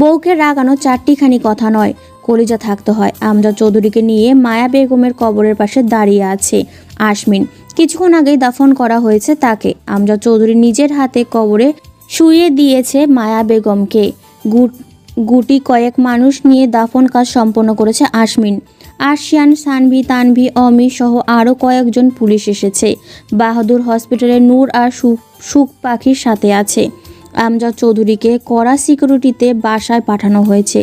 বউকে রাগানো চারটিখানি কথা নয়, কলিজা থাকতে হয়। আমজাদ চৌধুরীকে নিয়ে মায়া বেগমের কবরের পাশে দাঁড়িয়ে আছে আসমিন। কিছুক্ষণ আগেই দাফন করা হয়েছে তাকে। আমজাদ চৌধুরী নিজের হাতে কবরে শুইয়ে দিয়েছে মায়া বেগমকে। গুটি কয়েক মানুষ নিয়ে দাফন কাজ সম্পন্ন করেছে আসমিন। আরশিয়ান, সানভি, তানভি, অমি সহ আরও কয়েকজন পুলিশ এসেছে। বাহাদুর হসপিটালে নূর আর সুখ পাখির সাথে আছে। আমজাদ চৌধুরীকে কড়া সিকিউরিটিতে বাসায় পাঠানো হয়েছে।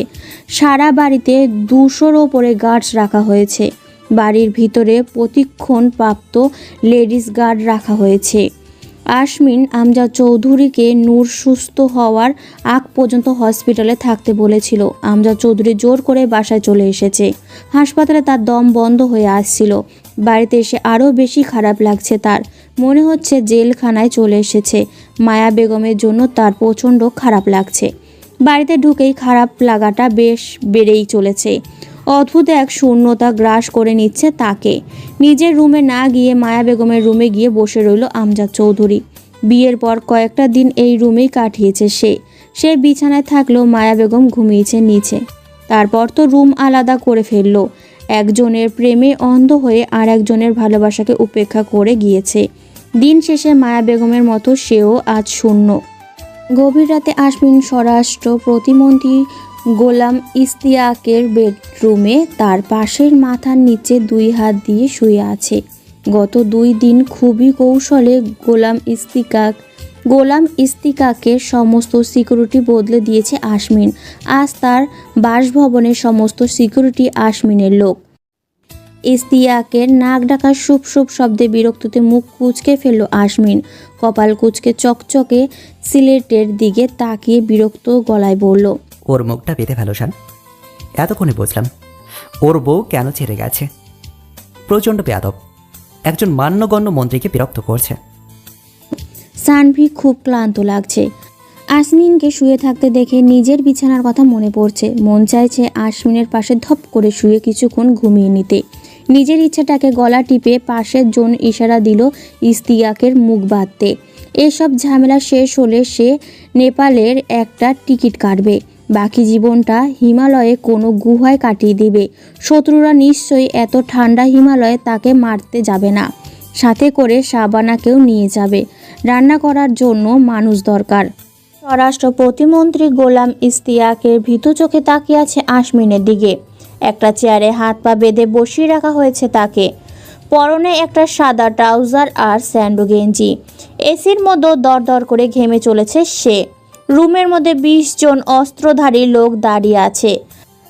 সারা বাড়িতে 200-র ওপরে গার্ডস রাখা হয়েছে। বাড়ির ভিতরে প্রশিক্ষণপ্রাপ্ত লেডিস গার্ড রাখা হয়েছে। আসমিন আমজাদ চৌধুরীকে নূর সুস্থ হওয়ার আগ পর্যন্ত হসপিটালে থাকতে বলেছিল। আমজাদ চৌধুরী জোর করে বাসায় চলে এসেছে। হাসপাতালে তার দম বন্ধ হয়ে আসছিল। বাড়িতে এসে আরও বেশি খারাপ লাগছে তার। মনে হচ্ছে জেলখানায় চলে এসেছে। মায়া বেগমের জন্য তার প্রচণ্ড খারাপ লাগছে। বাড়িতে ঢুকেই খারাপ লাগাটা বেশ বেড়েই চলেছে। অদ্ভুত এক শূন্যতা গ্রাস করে নিচ্ছে তাকে। নিজের রুমে না গিয়ে মায়া বেগমের রুমে গিয়ে বসে রইল আমজাদ চৌধুরী। বিয়ের পর কয়েকটা দিন এই রুমেই কাটিয়েছে সে বিছানায় থাকলেও মায়া বেগম ঘুমিয়েছে নিচে। তারপর তো রুম আলাদা করে ফেললো। একজনের প্রেমে অন্ধ হয়ে আর একজনের ভালোবাসাকে উপেক্ষা করে গিয়েছে। দিন শেষে মায়া বেগমের মতো সেও আজ শূন্য। গভীর রাতে আসমিন স্বরাষ্ট্র প্রতিমন্ত্রী গোলাম ইস্তিয়াকের বেডরুমে তার পাশের মাথার নিচে 2 হাত দিয়ে শুয়ে আছে। গত 2 দিন খুবই কৌশলে গোলাম ইস্তিকাকের সমস্ত সিকিউরিটি বদলে দিয়েছে আসমিন। আজ তার বাসভবনের সমস্ত সিকিউরিটি আসমিনের লোক। ইস্তিয়াকের নাক ডাকার সুপ সুপ শব্দে বিরক্তিতে মুখ কুঁচকে ফেলল আসমিন। কপাল কুঁচকে চকচকে সিলেটের দিকে তাকিয়ে বিরক্ত গলায় বলল, ওর মুখটা পেতে ফেলো শান। এতক্ষণে বুঝলাম ওর বউ কেন ছেড়ে গেছে। প্রচণ্ড বেয়াদব। একজন মান্যগণ্য মন্ত্রীকে বিরক্ত করছে। সানভি খুব ক্লান্ত লাগছে। আসমিনকে শুয়ে থাকতে দেখে নিজের বিছানার কথা মনে পড়ছে। মন চাইছে আসমিনের পাশে ধপ করে শুয়ে কিছুক্ষণ ঘুমিয়ে নিতে। নিজের ইচ্ছাটাকে গলা টিপে পাশের জন ইশারা দিল ইস্তিয়াকের মুখ বাঁধতে। এসব ঝামেলা শেষ হলে সে নেপালের একটা টিকিট কাটবে। বাকি জীবনটা হিমালয়ে কোনো গুহায় কাটিয়ে দিবে। শত্রুরা নিশ্চয়ই এত ঠান্ডা হিমালয়ে তাকে মারতে যাবে না। সাথে করে শাবানাকেও নিয়ে যাবে। রান্না করার জন্য মানুষ দরকার। স্বরাষ্ট্র প্রতিমন্ত্রী গোলাম ইস্তিয়াকের ভীতু চোখে তাকিয়ে আছে আসমিনের দিকে। একটা চেয়ারে হাত পা বেঁধে বসিয়ে রাখা হয়েছে তাকে। পরনে একটা সাদা ট্রাউজার আর স্যান্ডো গেঞ্জি। এসির মধ্যে দরদর করে ঘেমে চলেছে সে। রুমের মধ্যে 20 জন অস্ত্রধারী লোক দাঁড়িয়ে আছে।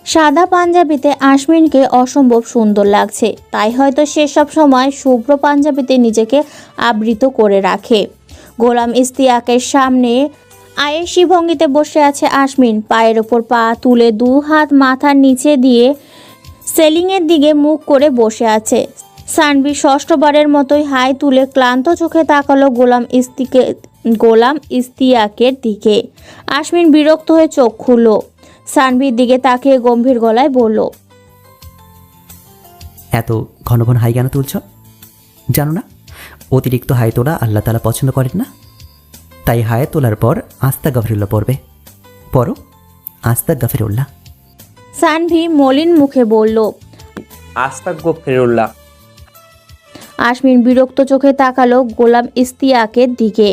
সাদা পাঞ্জাবিতে আসমিনকে অসম্ভব সুন্দর লাগছে। তাই হয়তো সে সব সময় শুভ্র পাঞ্জাবিতে নিজেকে আবৃত করে রাখে। গোলাম ইস্তিয়াকের সামনে আয়েশি ভঙ্গিতে বসে আছে আশমিন। পায়ের ওপর পা তুলে 2 হাত মাথার নিচে দিয়ে সেলিংয়ের দিকে মুখ করে বসে আছে। সানভি ষষ্ঠবারের মতোই হাই তুলে ক্লান্ত চোখে তাকালো গোলাম ইস্তিয়াকের দিকে। আশমিন বিরক্ত হয়ে চোখ খুলল। সানভির দিকে তাকিয়ে গম্ভীর গলায় বলল, এত ঘন ঘন হাই কেন তুলছ? জানো না অতিরিক্ত হাই তোলা আল্লাহ তাআলা পছন্দ করেন না? তাই হাই তোলার পর আস্তা গফিরুল্লাহ পড়বে। পড়ো আস্তা গফিরুল্লাহ। সানভি মলিন মুখে বলল। আস্তাগফিরুল্লাহ। আশমিন বিরক্ত চোখে তাকালো গোলাম ইস্তিয়াকের দিকে।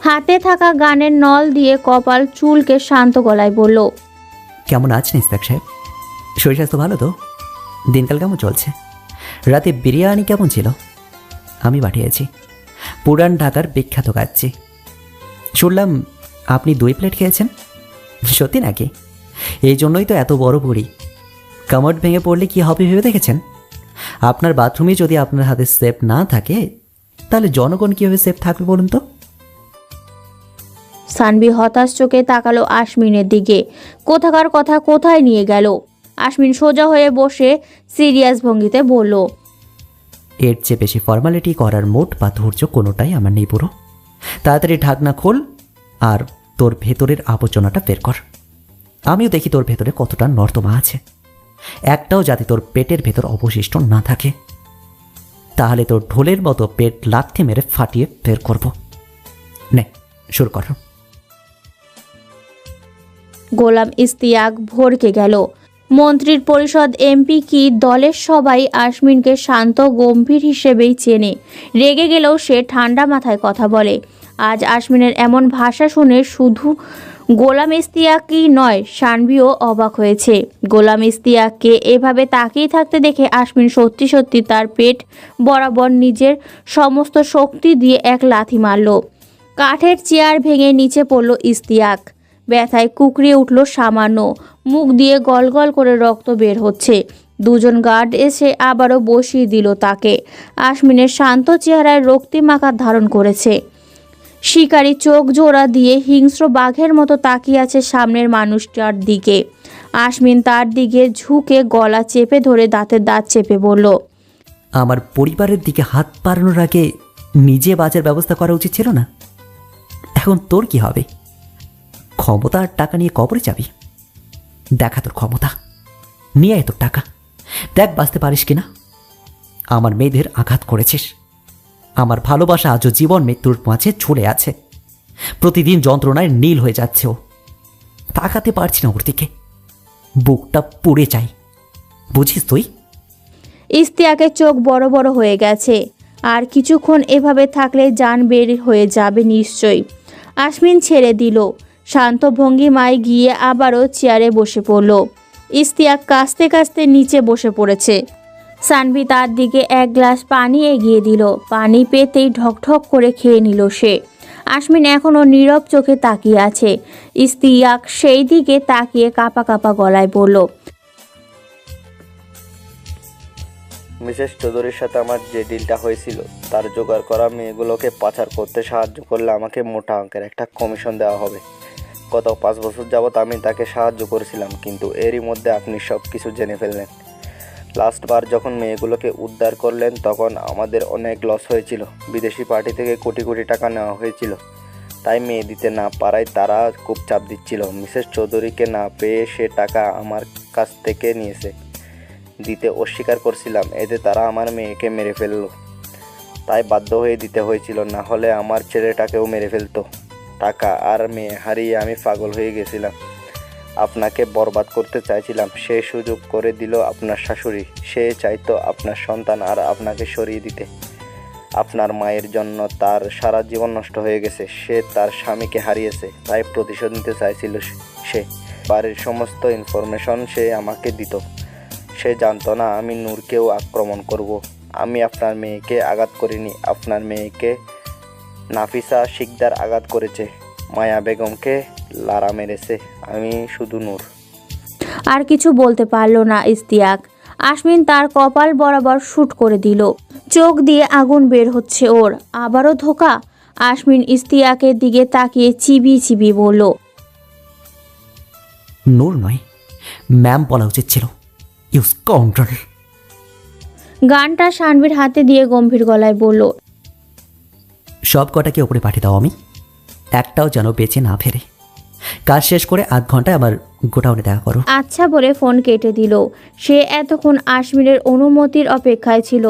হাতে থাকা গানের নল দিয়ে কপাল চুলকে শান্ত গলায় বলল, কেমন আছেন ইস্তাক সাহেব? শরীর স্বাস্থ্য ভালো তো? দিনকাল কেমন চলছে? রাতে বিরিয়ানি কেমন ছিল? আমি পাঠিয়েছি, পুরান ঢাকার বিখ্যাত কাচ্চি। শুনলাম আপনি 2 প্লেট খেয়েছেন, সত্যি নাকি? এই জন্যই তো এত বড় বুড়ি। কামড় ভেঙে পড়লে কি হবে ভেবে দেখেছেন? আপনার বাথরুমে যদি আপনার হাতে সেফ না থাকে তাহলে জনগণ কীভাবে সেফ থাকবে বলুন তো? সানভি হতাশ চোখে তাকালো আশমিনের দিকে। কোথাকার কথা কোথায় নিয়ে গেল। আশমিন সোজা হয়ে বসে সিরিয়াস ভঙ্গিতে বলল, এর চেয়ে বেশি ফর্মালিটি করার মোট বা ধৈর্য কোনোটাই আমার নেই পুরো। তাড়াতাড়ি ঢাকনা খোল আর তোর ভেতরের আবর্জনাটা বের কর। আমিও দেখি তোর ভেতরে কতটা নর্দমা আছে। একটাও যাতে তোর পেটের ভেতর অবশিষ্ট না থাকে, তাহলে তোর ঢোলের মতো পেট লাথি মেরে ফাটিয়ে বের করব। নে শুরু কর। গোলাম ইস্তিয়াক ভরকে গেল। মন্ত্রীর পরিষদ, এমপি কি দলের সবাই আশমিনকে শান্ত গম্ভীর হিসেবেই চেনে। রেগে গেলেও সে ঠান্ডা মাথায় কথা বলে। আজ আশমিনের এমন ভাষা শুনে শুধু গোলাম ইস্তিয়াকই নয়, সানভিও অবাক হয়েছে। গোলাম ইস্তিয়াককে এভাবে তাকিয়ে থাকতে দেখে আশমিন সত্যি সত্যি তার পেট বরাবর নিজের সমস্ত শক্তি দিয়ে এক লাথি মারল। কাঠের চেয়ার ভেঙে নিচে পড়ল ইস্তিয়াক। ব্যথায় কুকড়িয়ে উঠল সামান্য। মুখ দিয়ে গলগল করে রক্ত বের হচ্ছে। 2 জন গার্ড এসে আবারও বসিয়ে দিল তাকে। আশমিনের শান্ত চেহারায় রক্তিম আকার ধারণ করেছে। শিকারী চোখ জোড়া দিয়ে হিংস্র বাঘের মতো তাকিয়ে আছে সামনের মানুষটার দিকে। আশমিন তার দিকে ঝুঁকে গলা চেপে ধরে দাঁতের দাঁত চেপে বলল, আমার পরিবারের দিকে হাত বাড়ানোর আগে নিজে বাঁচার ব্যবস্থা করা উচিত ছিল না? এখন তোর কি হবে? ক্ষমতা আর টাকা নিয়ে কবরে যাবি? দেখা তোর ক্ষমতা, নিয়ে আয় তোর টাকা, দেখ বাঁচতে পারিস কিনা। আমার মেয়েদের আঘাত করেছিস। আমার ভালোবাসা আজও জীবন মৃত্যুর মাঝে ঝুলে আছে। প্রতিদিন যন্ত্রণায় নীল হয়ে যাচ্ছে ও। তাকাতে পারছি না ওর দিকে, বুকটা পুড়ে যায়, বুঝিস তুই? ইস্তিয়াকের চোখ বড় বড় হয়ে গেছে। আর কিছুক্ষণ এভাবে থাকলে জান বের হয়ে যাবে নিশ্চয়ই। আশমিন ছেড়ে দিল। শান্ত ভঙ্গিমায় গিয়ে আবারও চেয়ারে বসে পড়ল। ইস্তিয়াক কাস্তে কাস্তে নিচে বসে পড়েছে। সানভি তার দিকে 1 গ্লাস পানি এগিয়ে দিল। পানি পেতেই ঢকঢক করে খেয়ে নিল সে। আশমিন এখনও নীরব চোখে তাকিয়ে আছে। ইস্তিয়াক সেই দিকে তাকিয়ে কাঁপা কাঁপা গলায় বলল, মিসেস চৌধুরীর সাথে আমার যে ডিলটা হয়েছিল, তার জোগাড় করা মেয়েগুলোকে পাচার করতে সাহায্য করলে আমাকে মোটা অঙ্কের একটা কমিশন দেওয়া হবে। গত 5 বছর যাবৎ আমি তাকে সাহায্য করেছিলাম, কিন্তু এরই মধ্যে আপনি সব কিছু জেনে ফেললেন। লাস্টবার যখন মেয়েগুলোকে উদ্ধার করলেন তখন আমাদের অনেক লস হয়েছিল। বিদেশি পার্টি থেকে কোটি কোটি টাকা নেওয়া হয়েছিল, তাই মেয়ে দিতে না পারায় তারা খুব চাপ দিচ্ছিল। মিসেস চৌধুরীকে না পেয়ে সে টাকা আমার কাছ থেকে নিয়েছে। দিতে অস্বীকার করছিলাম, এতে তারা আমার মেয়েকে মেরে ফেললো। তাই বাধ্য হয়ে দিতে হয়েছিল, না হলে আমার ছেলেটাকেও মেরে ফেলতো। টাকা আর মেয়ে হারিয়ে আমি পাগল হয়ে গেছিলাম। আপনাকে বরবাদ করতে চাইছিলাম, সে সুযোগ করে দিল আপনার শাশুড়ি। সে চাইতো আপনার সন্তান আর আপনাকে সরিয়ে দিতে। আপনার মায়ের জন্য তার সারা জীবন নষ্ট হয়ে গেছে। সে তার স্বামীকে হারিয়েছে, তাই প্রতিশোধ নিতে চাইছিল সে। বাড়ির সমস্ত ইনফরমেশন সে আমাকে দিত। সে জানতো না আমি নূরকেও আক্রমণ করব। আমি আপনার মেয়েকে আঘাত করিনি, আপনার মেয়েকে নাফিসা শিকদার আঘাত করেছে। মায়া বেগমকে লারা মেরেছে, আমি শুধু নূর। আর কিছু বলতে পারল না ইস্তিয়াক। আশমিন তার কপাল বরাবর শুট করে দিল। চোখ দিয়ে আগুন বের হচ্ছে ওর। আবারও ধোঁকা। আশমিন ইস্তিয়াকের দিকে তাকিয়ে চিবিয়ে চিবিয়ে বলল, নূর নয়, ম্যাম বলা উচিত ছিল। Use counter. গানটা শানভীর হাতে দিয়ে গম্ভীর গলায় বলল, সব কটাকে ওপরে পাঠিয়ে দাও, আমি একটাও যেন বেঁচে না ফেরে। কাজ শেষ করে 8 ঘন্টায় আমার গোডাউনে দেখা করো। আচ্ছা বলে ফোন কেটে দিল। সে এতক্ষণ আশমিনের অনুমতির অপেক্ষায় ছিল।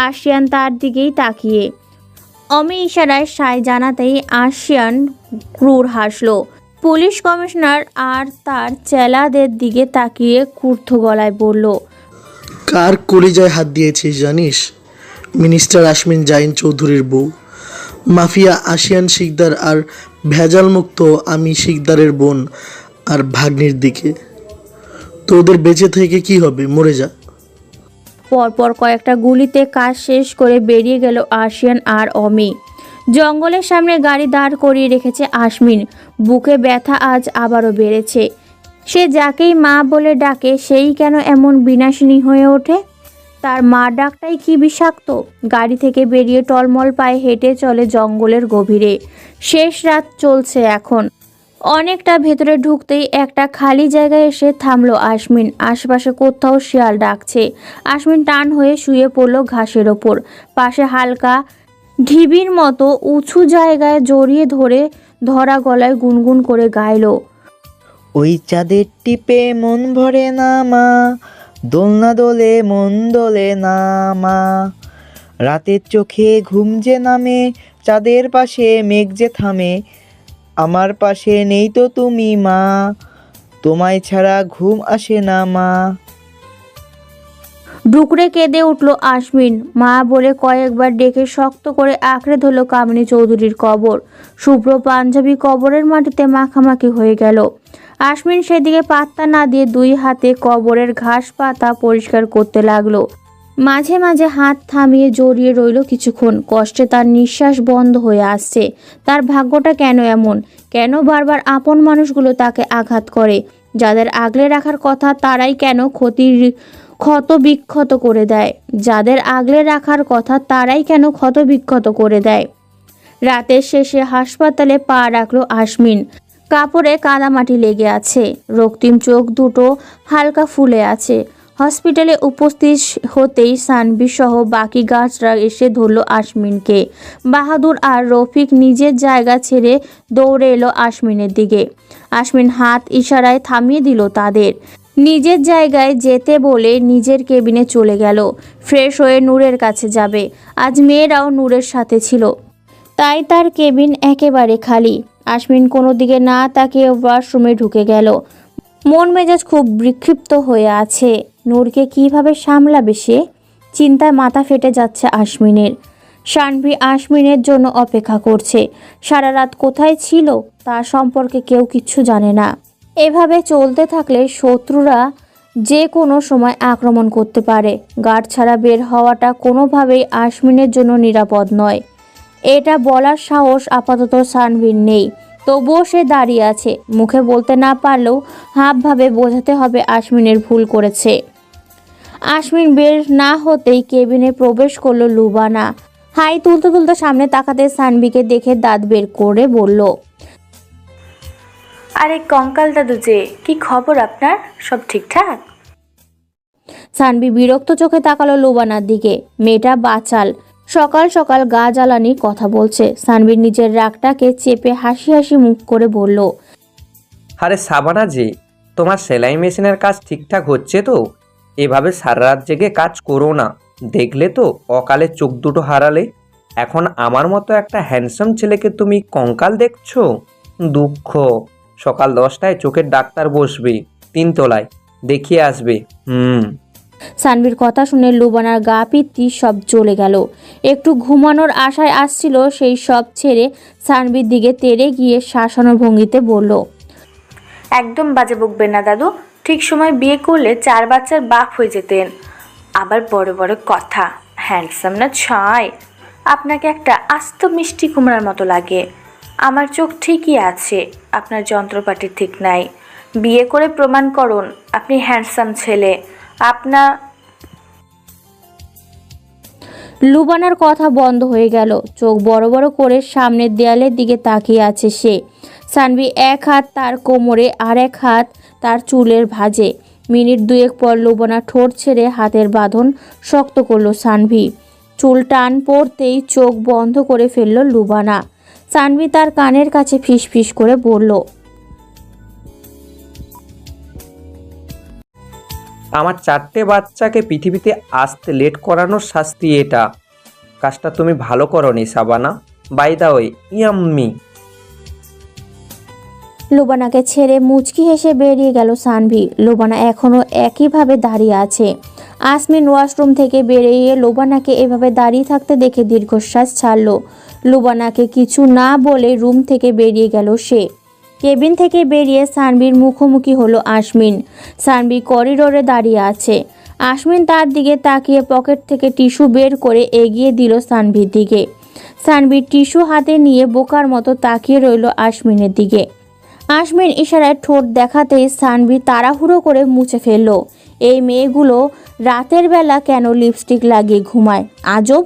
আশিয়ান তার দিকেই তাকিয়ে অমি ইশারায় সায় জানাতেই আশিয়ান ক্রুর হাসল। পুলিশ কমিশনার আর তার চেলাদের দিকে তাকিয়ে ক্রুদ্ধ গলায় বলল, কার কলিজায় হাত দিয়েছিস জানিস? মিনিস্টার আশমিন জাইন চৌধুরীর বউ, মাফিয়া আশিয়ান শিকদার আর ভেজাল মুক্ত আমি শিকদারের বোন আর ভাগ্নির দিকে। তোদের বেঁচে থেকে কি হবে? মরে যা। পরপর কয়েকটা গুলিতে কাজ শেষ করে বেরিয়ে গেল আশিয়ান আর অমি। জঙ্গলের সামনে গাড়ি দাঁড় করিয়ে রেখেছে আশমিন। বুকে ব্যথা আজ আবারও বেড়েছে। সে যাকেই মা বলে ডাকে সেই কেন এমন বিনাশিনী হয়ে ওঠে? তার মা ডাকটাই কি বিষাক্ত? গাড়ি থেকে বেরিয়ে টলমল পায়ে হেঁটে চলে জঙ্গলের গভীরে। শেষ রাত চলছে এখন। অনেকটা ভেতরে ঢুকতেই একটা খালি জায়গায় এসে থামলো আশমিন। আশপাশে কোথাও শিয়াল ডাকছে। আশমিন টান হয়ে শুয়ে পড়ল ঘাসের ওপর। পাশে হালকা ঢিবির মতো উঁচু জায়গায় জড়িয়ে ধরে ধরা গলায় গুনগুন করে গাইল, ওই চাঁদের টিপে মন ভরে না মা, দোলনা দোলে মন দোলে না মা, রাতের চোখে ঘুম যে নামে, চাঁদের পাশে মেঘ যে থামে, আমার পাশে নেই তো তুমি মা, তোমায় ছাড়া ঘুম আসে না মা। ডুকরে কেঁদে উঠল আশমিন। মা বলে কয়েকবার ডেকে শক্ত করে আঁকড়ে ধরল কামিনী চৌধুরীর কবর। শুভ্র পাঞ্জাবি কবরের মাটিতে মাখামাখি হয়ে গেল। আশমিন সেদিকে পাত্তা না দিয়ে 2 হাতে কবরের ঘাস পাতা পরিষ্কার করতে লাগলো। মাঝে মাঝে হাত থামিয়ে জড়িয়ে রইল কিছুক্ষণ। কষ্টে তার নিঃশ্বাস বন্ধ হয়ে আসছে। তার ভাগ্যটা কেন এমন? কেন বারবার আপন মানুষগুলো তাকে আঘাত করে? যাদের আগলে রাখার কথা তারাই কেন ক্ষত বিক্ষত করে দেয়? যাদের আগলে রাখার কথা তারাই কেন ক্ষত বিক্ষত করে দেয়? রাতের শেষে হাসপাতালে পা রাখলো আশমিন। কাপড়ে কাদামাটি লেগে আছে। রক্তিম চোখ দুটো হালকা ফুলে আছে। হসপিটালে উপস্থিত হতেই সানভি সহ বাকি গার্ডসরা এসে ধরল আশমিনকে। বাহাদুর আর রফিক নিজের জায়গা ছেড়ে দৌড়ে এলো আশমিনের দিকে। আশমিন হাত ইশারায় থামিয়ে দিল তাদের। নিজের জায়গায় যেতে বলে নিজের কেবিনে চলে গেল। ফ্রেশ হয়ে নূরের কাছে যাবে। আজ মেয়েরাও নূরের সাথে ছিল, তাই তার কেবিন একেবারে খালি। আশমিন কোনো দিকে না তাকিয়ে ওয়াশরুমে ঢুকে গেল। মন মেজাজ খুব বিক্ষিপ্ত হয়ে আছে। নূরকে কিভাবে সামলাবে সে? চিন্তায় মাথা ফেটে যাচ্ছে আশমিনের। শানভি আশমিনের জন্য অপেক্ষা করছে। সারা রাত কোথায় ছিল তার সম্পর্কে কেউ কিচ্ছু জানে না। এভাবে চলতে থাকলে শত্রুরা যে কোনো সময় আক্রমণ করতে পারে। গার্ড ছাড়া বের হওয়াটা কোনোভাবেই আশমিনের জন্য নিরাপদ নয়। এটা বলার সাহস আপাতত শানভীর নেই। তবুও সে দাঁড়িয়ে আছে। মুখে বলতে না পারলেও হাবভাবে বোঝাতে হবে আশমিনের ভুল করেছে। আশমিন বের না হতেই কেবিনে প্রবেশ করলো লুবানা। হাই তুলতে তুলতে সামনে তাকাতে সানভিকে দেখে দাঁত বের করে বলল, আরে কঙ্কাল দাদু যে, কি খবর আপনার? সব ঠিকঠাক? সানভি বিরক্ত চোখে তাকালো লুবানার দিকে। মেয়েটা বাচাল, সকাল সকাল গা জ্বালানি কথা বলছে। সানভির নিজের রাগটাকে চেপে হাসি হাসি মুখ করে বলল, আরে সাবানা যে, তোমার সেলাই মেশিনের কাজ ঠিকঠাক হচ্ছে তো? এভাবে সারা রাত জেগে কাজ করো না। দেখলে তো অকালে চোখ দুটো হারালে। এখন আমার মতো একটা হ্যান্ডসাম ছেলেকে তুমি কঙ্কাল দেখছো? দুঃখ। সকাল 10টায় চোখের ডাক্তার বসবে 3 তলায়, দেখিয়ে আসবে। সানভির কথা শুনে লুবানার গা পিত্তি সব চলে গেল। একটু ঘুমানোর আশায় আসছিল, সেই সব ছেড়ে সানভির দিকে তেড়ে গিয়ে শাসানোর ভঙ্গিতে বলল, একদম বাজে বকবেন না দাদু। ঠিক সময় বিয়ে করলে 4 বাচ্চার বাপ হয়ে যেতেন। আবার বড় বড় কথা। হ্যান্ডসাম না ছয়, আপনাকে একটা আস্ত মিষ্টি কুমড়ার মতো লাগে। আমার চোখ ঠিকই আছে, আপনার যন্ত্রপাতি ঠিক নাই। বিয়ে করে প্রমাণ করুন আপনি হ্যান্ডসাম ছেলে। লুবানার কথা বন্ধ হয়ে গেল। চোখ বড় বড় করে সামনের দেয়ালের দিকে তাকিয়ে আছে সে। সানভি এক হাত তার কোমরে আর এক হাত তার চুলের ভাঁজে। মিনিট দুয়েক পর লুবানা ঠোঁট ছেড়ে হাতের বাঁধন শক্ত করলো সানভি। চুল টান পড়তেই চোখ বন্ধ করে ফেলল লুবানা। সানভি তার কানের কাছে ফিসফিস করে বলল, আমার 4টে বাচ্চাকে পৃথিবীতে আসতে লেট করানোর শাস্তি এটা। কাজটা তুমি ভালো করনি Shabana. By the way, yummy. লুবানাকে ছেড়ে মুচকি হেসে বেরিয়ে গেল সানভি। লুবানা এখনও একইভাবে দাঁড়িয়ে আছে। আসমিন ওয়াশরুম থেকে বেরিয়ে লুবানাকে এভাবে দাঁড়িয়ে থাকতে দেখে দীর্ঘশ্বাস ছাড়ল। লুবানাকে কিছু না বলে রুম থেকে বেরিয়ে গেল সে। কেবিন থেকে বেরিয়ে সানভির মুখোমুখি হলো আসমিন। সানভি করিডোরে দাঁড়িয়ে আছে। আসমিন তার দিকে তাকিয়ে পকেট থেকে টিস্যু বের করে এগিয়ে দিল সানভির দিকে। সানভি টিস্যু হাতে নিয়ে বোকার মতো তাকিয়ে রইল আসমিনের দিকে। আসমিন ইশারায় ঠোঁট দেখাতেই সানভি তাড়াহুড়ো করে মুছে ফেলল। এই মেয়েগুলো রাতের বেলা কেন লিপস্টিক লাগিয়ে ঘুমায়, আজব।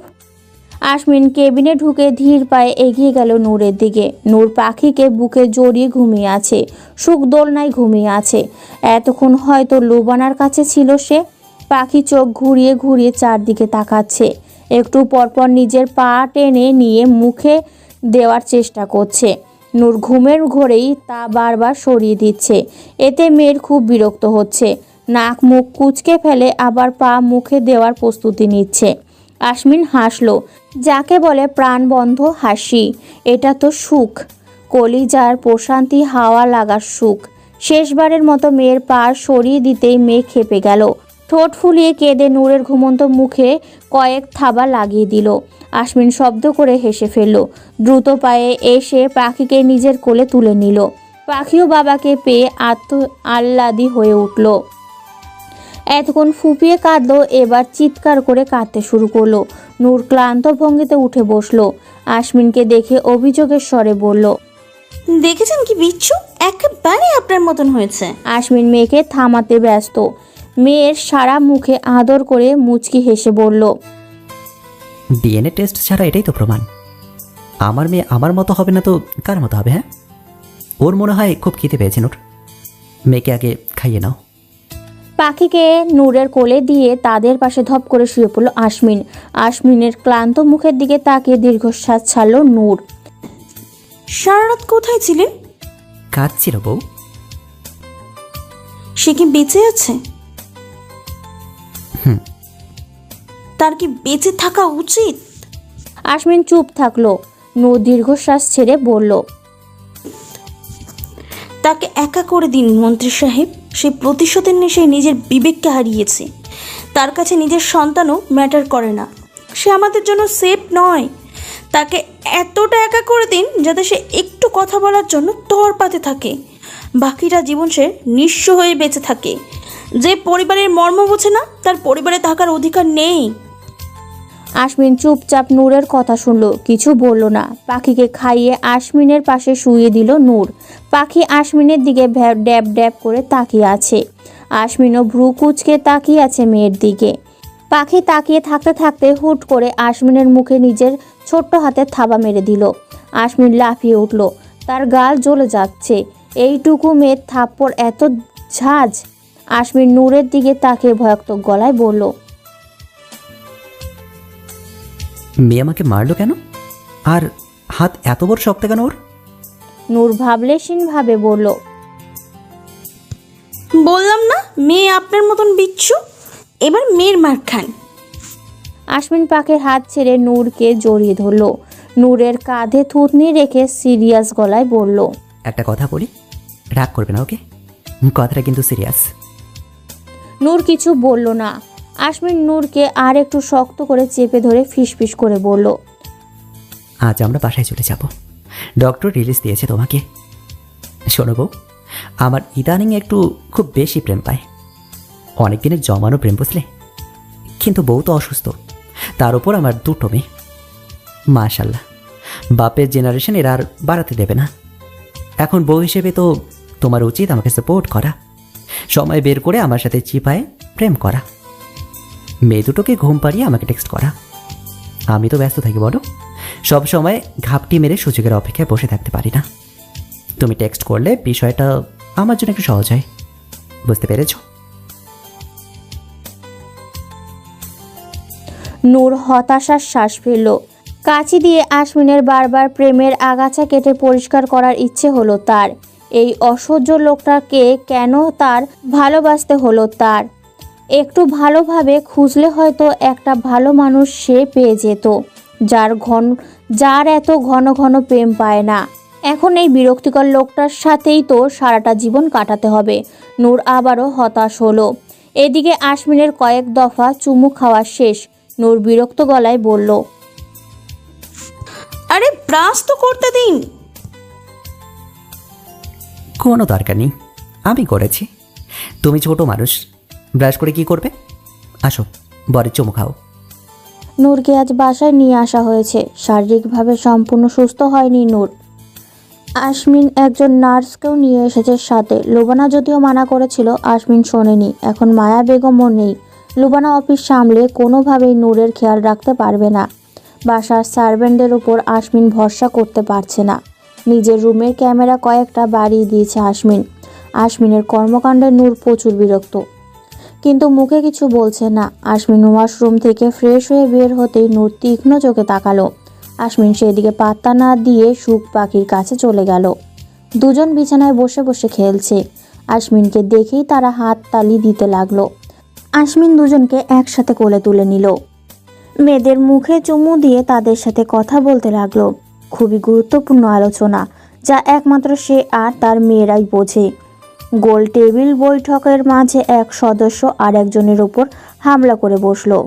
আসমিন কেবিনে ঢুকে ধীর পায়ে এগিয়ে গেল নূরের দিকে। নূর পাখিকে বুকে জড়িয়ে ঘুমিয়ে আছে। সুখ দোলনায় ঘুমিয়ে আছে। এতক্ষণ হয়তো লুবানার কাছে ছিল সে। পাখি চোখ ঘুরিয়ে ঘুরিয়ে চারদিকে তাকাচ্ছে। একটু পরপর নিজের পা টেনে নিয়ে মুখে দেওয়ার চেষ্টা করছে। নূর ঘুমের ঘোরেই তা বারবার সরিয়ে দিচ্ছে। এতে মেয়ের খুব বিরক্ত হচ্ছে। নাক মুখ কুঁচকে ফেলে আবার পা মুখে দেওয়ার প্রস্তুতি নিচ্ছে। আসমিন হাসলো, যাকে বলে প্রাণবন্ধ হাসি। এটা তো সুখ, কলিজার প্রশান্তি হাওয়া লাগার সুখ। শেষবারের মতো মেয়ের পা সরিয়ে দিতেই মেয়ে খেপে গেল। ঠোঁট ফুলিয়ে কেঁদে নূরের ঘুমন্ত মুখে কয়েক থাবা লাগিয়ে দিল। আসমিন শব্দ করে হেসে ফেলল। দ্রুত পায়ে এসে পাখিকে নিজের কোলে তুলে নিল। পাখিও বাবাকে পেয়ে আহ্লাদি হয়ে উঠল। এতক্ষণ ফুপিয়ে কাঁদলো, এবার চিৎকার করে কাঁদতে শুরু করলো। নূর ক্লান্ত ভঙ্গিতে উঠে বসলো। আসমিনকে দেখে অভিযোগের স্বরে বলল, দেখেছেন কি বিচ্ছু, একেবারে আপনার মতন হয়েছে। আসমিন মেয়েকে থামাতে ব্যস্ত। মেয়ের সারা মুখে আদর করে মুচকি হেসে বলল, ডিএনএ টেস্ট ছাড়া এটাই তো প্রমাণ। আমার মেয়ে আমার মতো হবে না তো কার মতো হবে? হ্যাঁ, ওর মনে হয় খুব খিদে পেয়েছে। নূর, মেয়েকে আগে খাইয়ে নাও। পাখিকে নূরের কোলে দিয়ে তাদের পাশে ধপ করে শুয়ে পড়ল আসমিন। আসমিনের ক্লান্ত মুখের দিকে তাকিয়ে দীর্ঘশ্বাস ছাড়ল নূর। সারা রাত কোথায় ছিলেন? কাঁদছিল বউ। সে কি বেঁচে আছে? তার কি বেঁচে থাকা উচিত? আসমিন চুপ থাকলো। নূর দীর্ঘশ্বাস ছেড়ে বলল, তাকে একা করে দিন মন্ত্রী সাহেব। সে প্রতিশোধের নেশায় নিজের বিবেককে হারিয়েছে। তার কাছে নিজের সন্তানও ম্যাটার করে না। সে আমাদের জন্য সেফ নয়। তাকে এতটা একা করে দিন যাতে সে একটু কথা বলার জন্য তরপাতে থাকে। বাকিটা জীবন সে নিঃস্ব হয়ে বেঁচে থাকে। যে পরিবারের মর্ম বোঝে না, তার পরিবারে থাকার অধিকার নেই। আসমিন চুপচাপ নূরের কথা শুনল, কিছু বলল না। পাখিকে খাইয়ে আসমিনের পাশে শুইয়ে দিল নূর। পাখি আসমিনের দিকে ড্যাব ড্যাব করে তাকিয়ে আছে। আসমিনও ভ্রু কুঁচকে তাকিয়ে আছে মেয়ের দিকে। পাখি তাকিয়ে থাকতে থাকতে হুট করে আসমিনের মুখে নিজের ছোট্ট হাতে থাবা মেরে দিল। আসমিন লাফিয়ে উঠল। তার গাল জ্বলে যাচ্ছে। এইটুকু মেয়ের থাপ্পড় এত ঝাঁজ। আসমিন নূরের দিকে তাকিয়ে ভয়াক্তক গলায় বলল, মেয়ে আমাকে মারলো কেন? আর হাত এত বড় শক্ত কেন ওর? নূর ভাবলেশীন ভাবে বলল, বললাম না মেয়ে আপনার মতন বিচ্ছু। এবার মেয়ের মার খান। আসমিন পাখির হাত ছেড়ে নূরকে জড়িয়ে ধরল। নূরের কাঁধে থুতনি রেখে সিরিয়াস গলায় বলল, একটা কথা বলি, রাগ করবে না ওকে? কথাটা কিন্তু সিরিয়াস। নূর কিছু বলল না। আসমিন নূরকে আর একটু শক্ত করে চেপে ধরে ফিসফিস করে বলল, আজ আমরা বাসায় চলে যাব। ডক্টর রিলিজ দিয়েছে তোমাকে। শোনো বউ, আমার ইদানিং একটু খুব বেশি প্রেম পায়। অনেক দিনের জমানো প্রেম, বুঝলে? কিন্তু বউ তো অসুস্থ, তার উপর আমার দুটো মেয়ে। মাশাল্লাহ, বাপের জেনারেশন এরা আর বাড়াতে দেবে না। এখন বউ হিসেবে তো তোমার উচিত আমাকে সাপোর্ট করা, সময় বের করে আমার সাথে চিপায় প্রেম করা, মেয়ে দুটোকে ঘুম পাড়িয়ে আমাকে টেক্সট করা। আমি তো ব্যস্ত থাকি বলো, সব সময় ঘাপটি মেরে সুযোগের অপেক্ষায় বসে থাকতে পারি না। তুমি টেক্সট করলে বিষয়টা আমার জন্য একটু সহজ হয়, বুঝতে পেরেছো? নূর হতাশার শ্বাস ফেলল। কাঁচি দিয়ে আশমিনের বারবার প্রেমের আগাছা কেটে পরিষ্কার করার ইচ্ছে হলো তার। এই অসহ্য লোকটাকে কেন তার ভালোবাসতে হলো তার? একটু ভালোভাবে খুঁজলে হয়তো একটা ভালো মানুষ সে পেয়ে যেত, যার এত ঘন ঘন প্রেম পায় না। এখন এই বিরক্তিকর লোকটার সাথেই তো সারাটা জীবন কাটাতে হবে। নূর আবারও হতাশ হলো। এদিকে আশমিনের কয়েক দফা চুমু খাওয়া শেষ। নূর বিরক্ত গলায় বলল, আরে ব্রাশ তো করতে দিন। কোনো দরকার নেই, আমি করেছি। তুমি ছোট মানুষ, ব্রাশ করে কি করবে? আসো, বরের চুমু খাও। নূরকে আজ বাসায় নিয়ে আসা হয়েছে। শারীরিকভাবে সম্পূর্ণ সুস্থ হয়নি নূর। আশমিন একজন নার্সকেও নিয়ে এসেছে সাথে। লুবানা যদিও মানা করেছিল, আশমিন শোনেনি। এখন মায়া বেগমও নেই। লুবানা অফিস সামলে কোনোভাবেই নূরের খেয়াল রাখতে পারবে না। বাসার সার্ভেন্টদের উপর আশমিন ভরসা করতে পারছে না। নিজের রুমের ক্যামেরা কয়েকটা বাড়িয়ে দিয়েছে আশমিন। আশমিনের কর্মকাণ্ডে নূর প্রচুর বিরক্ত, কিন্তু মুখে কিছু বলছে না। আশমিন ওয়াশরুম থেকে ফ্রেশ হয়ে বের হতেই নূর তীক্ষ্ণ চোখে তাকালো। আশমিন সেদিকে পাত্তা না দিয়ে সুখ পাখির কাছে চলে গেল। দুজন বিছানায় বসে বসে খেলছে। আশমিনকে দেখেই তারা হাত তালি দিতে লাগলো। আশমিন দুজনকে একসাথে কোলে তুলে নিল। মেয়েদের মুখে চুমু দিয়ে তাদের সাথে কথা বলতে লাগলো। খুবই গুরুত্বপূর্ণ আলোচনা, যা একমাত্র সে আর তার মেয়েরাই বোঝে। গোল টেবিল বৈঠকের মাঝে এক সদস্য আর একজনের ওপর হামলা করে বসলো।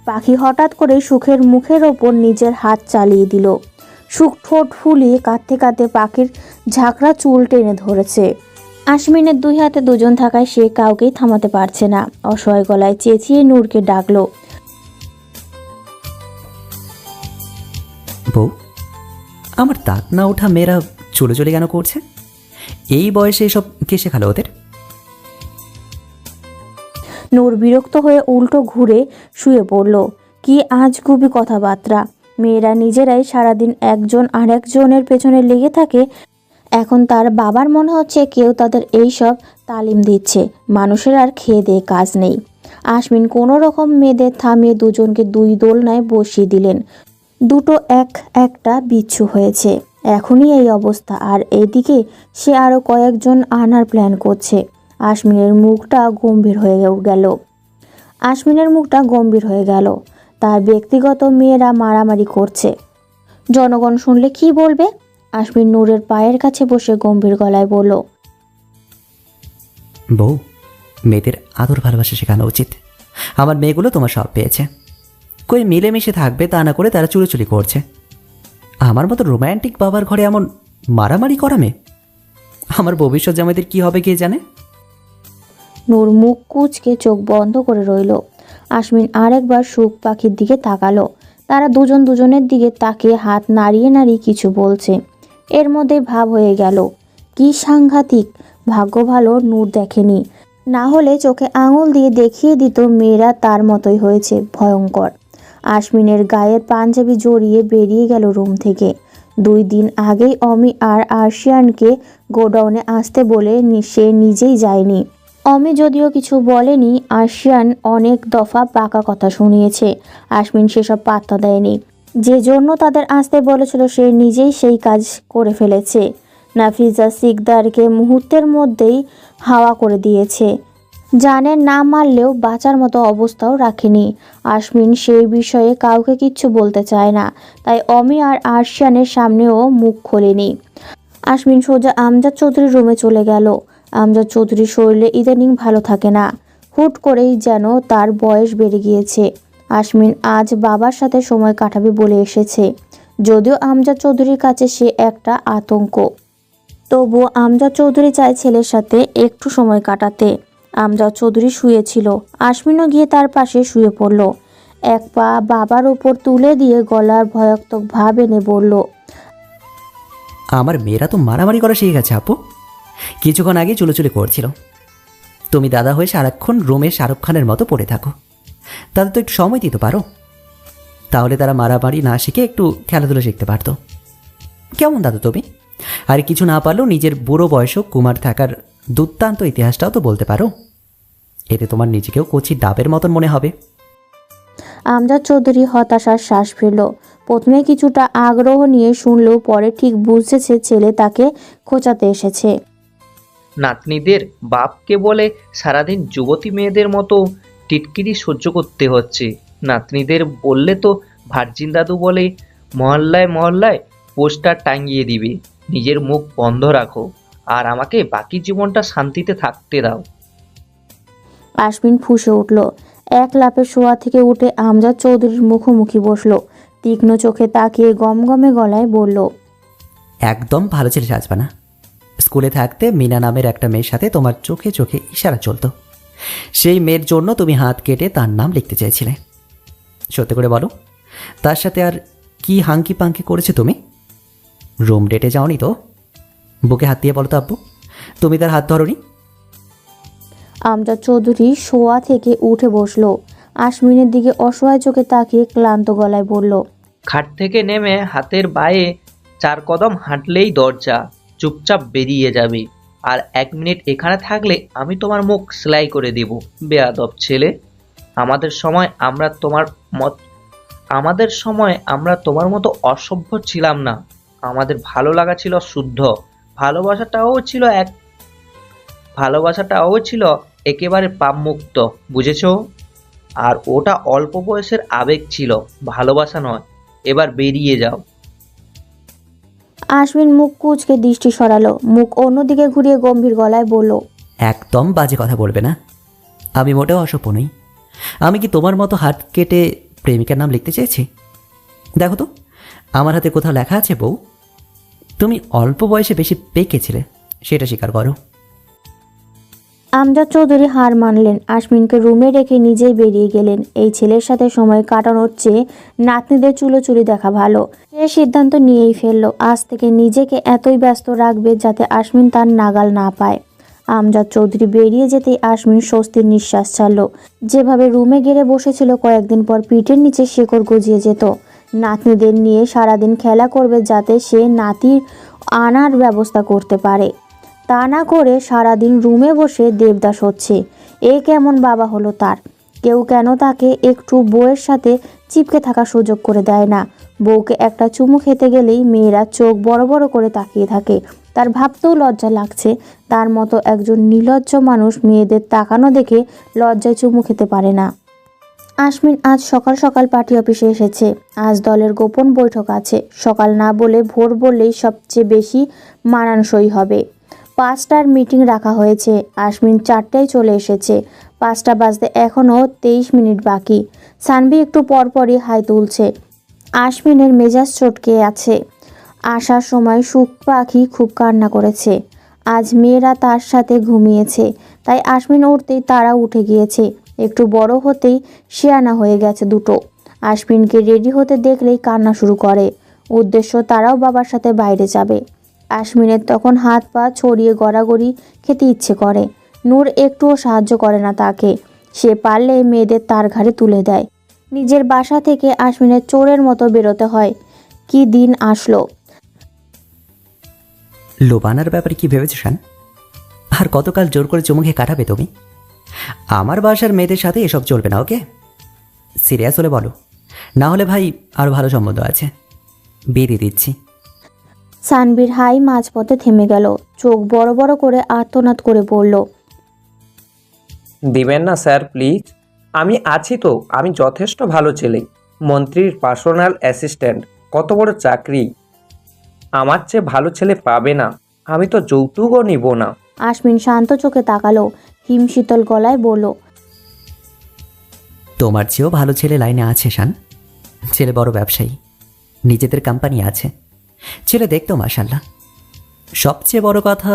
পাখি হঠাৎ করে সুখের মুখের ওপর নিজের হাত চালিয়ে দিল। সুখ ঠোঁট ফুলিয়ে কাঁদতে কাঁদতে পাখির ঝাঁকড়া চুল টেনে ধরেছে। আশমিনের দুই হাতে দুজন থাকায় সে কাউকেই থামাতে পারছে না। অসহায় গলায় চেঁচিয়ে নূরকে ডাকলো। বউ, আমার দাঁত না ওঠা মেয়েরা চলে চলে কেন করছে? এই বয়সে এসব কে শেখালো ওদের? নূর বিরক্ত হয়ে উল্টো ঘুরে শুয়ে পড়ল। কি আজগুবি কথাবার্তা! মেয়েরা নিজেরাই সারাদিন একজন আরেকজনের পেছনে লেগে থাকে। এখন তার বাবার মনে হচ্ছে কেউ তাদের এইসব তালিম দিচ্ছে। মানুষের আর খেয়ে দেয়ে কাজ নেই। আশমিন কোনো রকম মেয়েদের থামিয়ে দুজনকে দুই দোলনায় বসিয়ে দিলেন। দুটো একটা বিচ্ছু হয়েছে। এখনই এই অবস্থা, আর এদিকে সে আরও কয়েকজন আনার প্ল্যান করছে। আশমিনের মুখটা গম্ভীর হয়ে গেল। তার ব্যক্তিগত মেয়েরা মারামারি করছে। জনগণ শুনলে কি বলবে? আশমিন নূরের পায়ের কাছে বসে গম্ভীর গলায় বলল, বউ, মেয়েদের আদর ভালোবাসা শেখানো উচিত। আমার মেয়েগুলো তোমার সব পেয়েছে। কই মিলেমিশে থাকবে তা না করে তারা চুরি করছে। আমার মতো রোম্যান্টিক বাবার ঘরে এমন মারামারি করা মেয়ে, আমার ভবিষ্যৎ জামাইদের কি হবে কে জানে। নূর মুখ কুঁচকে চোখ বন্ধ করে রইল। আশমিন আরেকবার সুখ পাখির দিকে তাকালো। তারা দুজন দুজনের দিকে তাকিয়ে হাত নাড়িয়ে নাড়িয়ে কিছু বলছে। এর মধ্যে ভাব হয়ে গেল। কি সাংঘাতিক! ভাগ্য ভালো নূর দেখেনি, না হলে চোখে আঙুল দিয়ে দেখিয়ে দিত মেয়েরা তার মতোই হয়েছে। ভয়ঙ্কর! আশমিনের গায়ের পাঞ্জাবি জড়িয়ে বেরিয়ে গেল রুম থেকে। 2 দিন আগেই অমি আর আরশিয়ানকে গোডাউনে আসতে বলে সে নিজেই যায়নি। অমি যদিও কিছু বলেনি, আরশিয়ান অনেক দফা পাকা কথা শুনিয়েছে। আশমিন সেসব পাত্তা দেয়নি। যে জন্য তাদের আসতে বলেছিল সে নিজেই সেই কাজ করে ফেলেছে। নাফিজা সিকদারকে মুহূর্তের মধ্যেই হাওয়া করে দিয়েছে। জানের না মারলেও বাঁচার মতো অবস্থাও রাখেনি। আশমিন সেই বিষয়ে কাউকে কিচ্ছু বলতে চায় না, তাই অমি আর আরশিয়ানের সামনেও মুখ খোলেনি। আশমিন সোজা আমজাদ চৌধুরীর রুমে চলে গেল। আমজাদ চৌধুরীর শরীরে ইদানিং ভালো থাকে না। হুট করেই যেন তার বয়স বেড়ে গিয়েছে। আশমিন আজ বাবার সাথে সময় কাটাবে বলে এসেছে। যদিও আমজাদ চৌধুরীর কাছে সে একটা আতঙ্ক, তবুও আমজাদ চৌধুরী চায় ছেলের সাথে একটু সময় কাটাতে। আমজাদ চৌধুরী শুয়েছিল। আশমিনও গিয়ে তার পাশে শুয়ে পড়ল। এক পা বাবার উপর তুলে দিয়ে গলার ভয়াত্মক ভাব এনে বলল, আমার মেয়েরা তো মারামারি করা শিখে গেছে আপু। কিছুক্ষণ আগে চুলোচুলি করছিল। তুমি দাদা হয়ে সারাক্ষণ রুমে শাহরুখ খানের মতো পড়ে থাকো, তাদের তো একটু সময় দিতে পারো। তাহলে তারা মারামারি না শিখে একটু খেলাধুলা শিখতে পারতো। কেমন দাদু তুমি? আর কিছু না পারলেও নিজের বুড়ো বয়সও কুমার থাকার দুর্দান্ত ইতিহাসটাও তো বলতে পারো। এতে তোমার নিজেকেও কচি ডাবের মতন মনে হবে। আমজাদ চৌধুরী হতাশার শ্বাস ফেলল। প্রথমে কিছুটা আগ্রহ নিয়ে শুনলেও পরে ঠিক বুঝেছে ছেলে তাকে খোঁচাতে এসেছে। নাতনিদের বাপকে বলে সারাদিন যুবতী মেয়েদের মতো টিটকিরি সহ্য করতে হচ্ছে। নাতনিদের বললে তো ভার্জিন দাদু বলে মহল্লায় মহল্লায় পোস্টার টাঙিয়ে দিবে। নিজের মুখ বন্ধ রাখো আর আমাকে বাকি জীবনটা শান্তিতে থাকতে দাও। আশমিন ফুঁসে উঠল। এক লাফে শোয়া থেকে উঠে আমজাদ চৌধুরীর মুখোমুখি বসল। তীক্ষ্ণ চোখে তাকিয়ে গমগমে গলায় বলল, একদম ভালো ছেলে সাজবা না। স্কুলে থাকতে মিনা নামের একটা মেয়ের সাথে তোমার চোখে চোখে ইশারা চলতো। সেই মেয়ের জন্য তুমি হাত কেটে তার নাম লিখতে চেয়েছিলে। সত্যি করে বলো, তার সাথে আর কি হাঙ্কি পাঙ্কি করেছে তুমি? রুম ডেটে যাওনি তো? বুকে হাত দিয়ে বলো তো আব্বু, তুমি তার হাত ধরোনি? আমজাদ চৌধুরী শোয়া থেকে উঠে বসল। আশমিনের দিকে অসহায় চোখে তাকিয়ে ক্লান্ত গলায় বলল, খাট থেকে নেমে হাতের বায়ে 4 কদম হাঁটলেই দরজা, চুপচাপ বেরিয়ে যাবে। আর 1 মিনিট এখানে থাকলে আমি তোমার মুখ সেলাই করে দেব। বেয়াদব ছেলে। আমাদের সময় আমরা তোমার মতো অসভ্য ছিলাম না। আমাদের ভালো লাগা ছিল শুদ্ধ, ভালোবাসাটাও ছিল একেবারে পাপমুক্ত, বুঝেছো? আর ওটা অল্প বয়সের আবেগ ছিল, ভালোবাসা নয়। এবার বেরিয়ে যাও। আশমিন মুখ কুঁচকে দৃষ্টি সরালো। মুখ অন্যদিকে ঘুরিয়ে গম্ভীর গলায় বলল, একদম বাজে কথা বলবে না। আমি মোটেও অসভ্য নই। আমি কি তোমার মতো হাত কেটে প্রেমিকার নাম লিখতে চেয়েছি? দেখো তো, আমার হাতে কোথাও লেখা আছে বউ। তুমি অল্প বয়সে বেশি পেকেছিলে, সেটা স্বীকার করো। আমজাদ চৌধুরী হার মানলেন। আশমিনকে রুমে রেখে নিজেই বেরিয়ে গেলেন। এই ছেলের সাথে সময় কাটানোর চেয়ে নাতনিদের চুলোচুলি দেখা ভালো। সে সিদ্ধান্ত নিয়েই ফেললো, আজ থেকে নিজেকে এতই ব্যস্ত রাখবে যাতে আশমিন তার নাগাল না পায়। আমজাদ চৌধুরী বেরিয়ে যেতেই আশমিন স্বস্তির নিঃশ্বাস ছাড়ল। যেভাবে রুমে গেড়ে বসেছিল, কয়েকদিন পর পিঠের নিচে শেকড় গজিয়ে যেত। নাতনিদের নিয়ে সারাদিন খেলা করবে যাতে সে নাতির আনার ব্যবস্থা করতে পারে। তা না করে সারাদিন রুমে বসে দেবদাস হচ্ছে। এ কেমন বাবা হলো তার? কেউ কেন তাকে একটু বউয়ের সাথে চিপকে থাকার সুযোগ করে দেয় না? বউকে একটা চুমু খেতে গেলেই মেয়েরা চোখ বড় বড় করে তাকিয়ে থাকে। তার ভাবতেও লজ্জা লাগছে, তার মতো একজন নির্লজ্জ মানুষ মেয়েদের তাকানো দেখে লজ্জায় চুমু খেতে পারে না। আশমিন আজ সকাল সকাল পার্টি অফিসে এসেছে। আজ দলের গোপন বৈঠক আছে। সকাল না বলে ভোর বললেই সবচেয়ে বেশি মানানসই হবে। 5টার মিটিং রাখা হয়েছে। আশমিন 4টায় চলে এসেছে। 5টা বাজতে এখনও 23 মিনিট বাকি। সানভি একটু পরপরই হাই তুলছে। আশমিনের মেজাজ চটকে আছে। আসার সময় সুখ পাখি খুব কান্না করেছে। আজ মেয়েরা তার সাথে ঘুমিয়েছে, তাই আশমিন উঠতেই তারা উঠে গিয়েছে। একটু বড় হতেই শেয়ানা হয়ে গেছে দুটো। আশমিনকে রেডি হতে দেখলেই কান্না শুরু করে। উদ্দেশ্য, তারাও বাবার সাথে বাইরে যাবে। আশমিনের তখন হাত পা ছড়িয়ে গড়াগড়ি খেতে ইচ্ছে করে। নূর একটুও সাহায্য করে না তাকে। সে পারলে মেয়েদের তার ঘাড়ে তুলে দেয়। নিজের বাসা থেকে আশমিনের চোরের মতো বেরোতে হয়। কি দিন আসলো! লোবানার ব্যাপারে কি ভেবেছো শান? আর কতকাল জোর করে চুমু খেয়ে কাটাবে তুমি? আমার বাসার মেয়েদের সাথে এসব চলবে না, ওকে? সিরিয়াস হলে বলো, না হলে ভাই আরও ভালো সম্বন্ধ আছে, বিয়ে দিয়ে দিচ্ছি। সানবীর হাই মাঝপথে থেমে গেল। চোখ বড় বড় করে আর্তনাদ করে বলল, দিবেন না স্যার প্লিজ? আমি আছি তো, আমি যথেষ্ট ভালো ছেলে, মন্ত্রীর পার্সোনাল অ্যাসিস্ট্যান্ট, কত বড় চাকরি। আমার চেয়ে ভালো ছেলে পাবে না। আমি তো যৌতুকও নিব না। আশমিন শান্ত চোখে তাকালো, হিমশীতল গলায় বলল, তোমার চেয়েও ভালো ছেলে লাইনে আছে শান। ছেলে বড় ব্যবসায়ী, নিজেদের কোম্পানি আছে। ছেলে দেখতো মাশাল্লাহ। সবচেয়ে বড় কথা,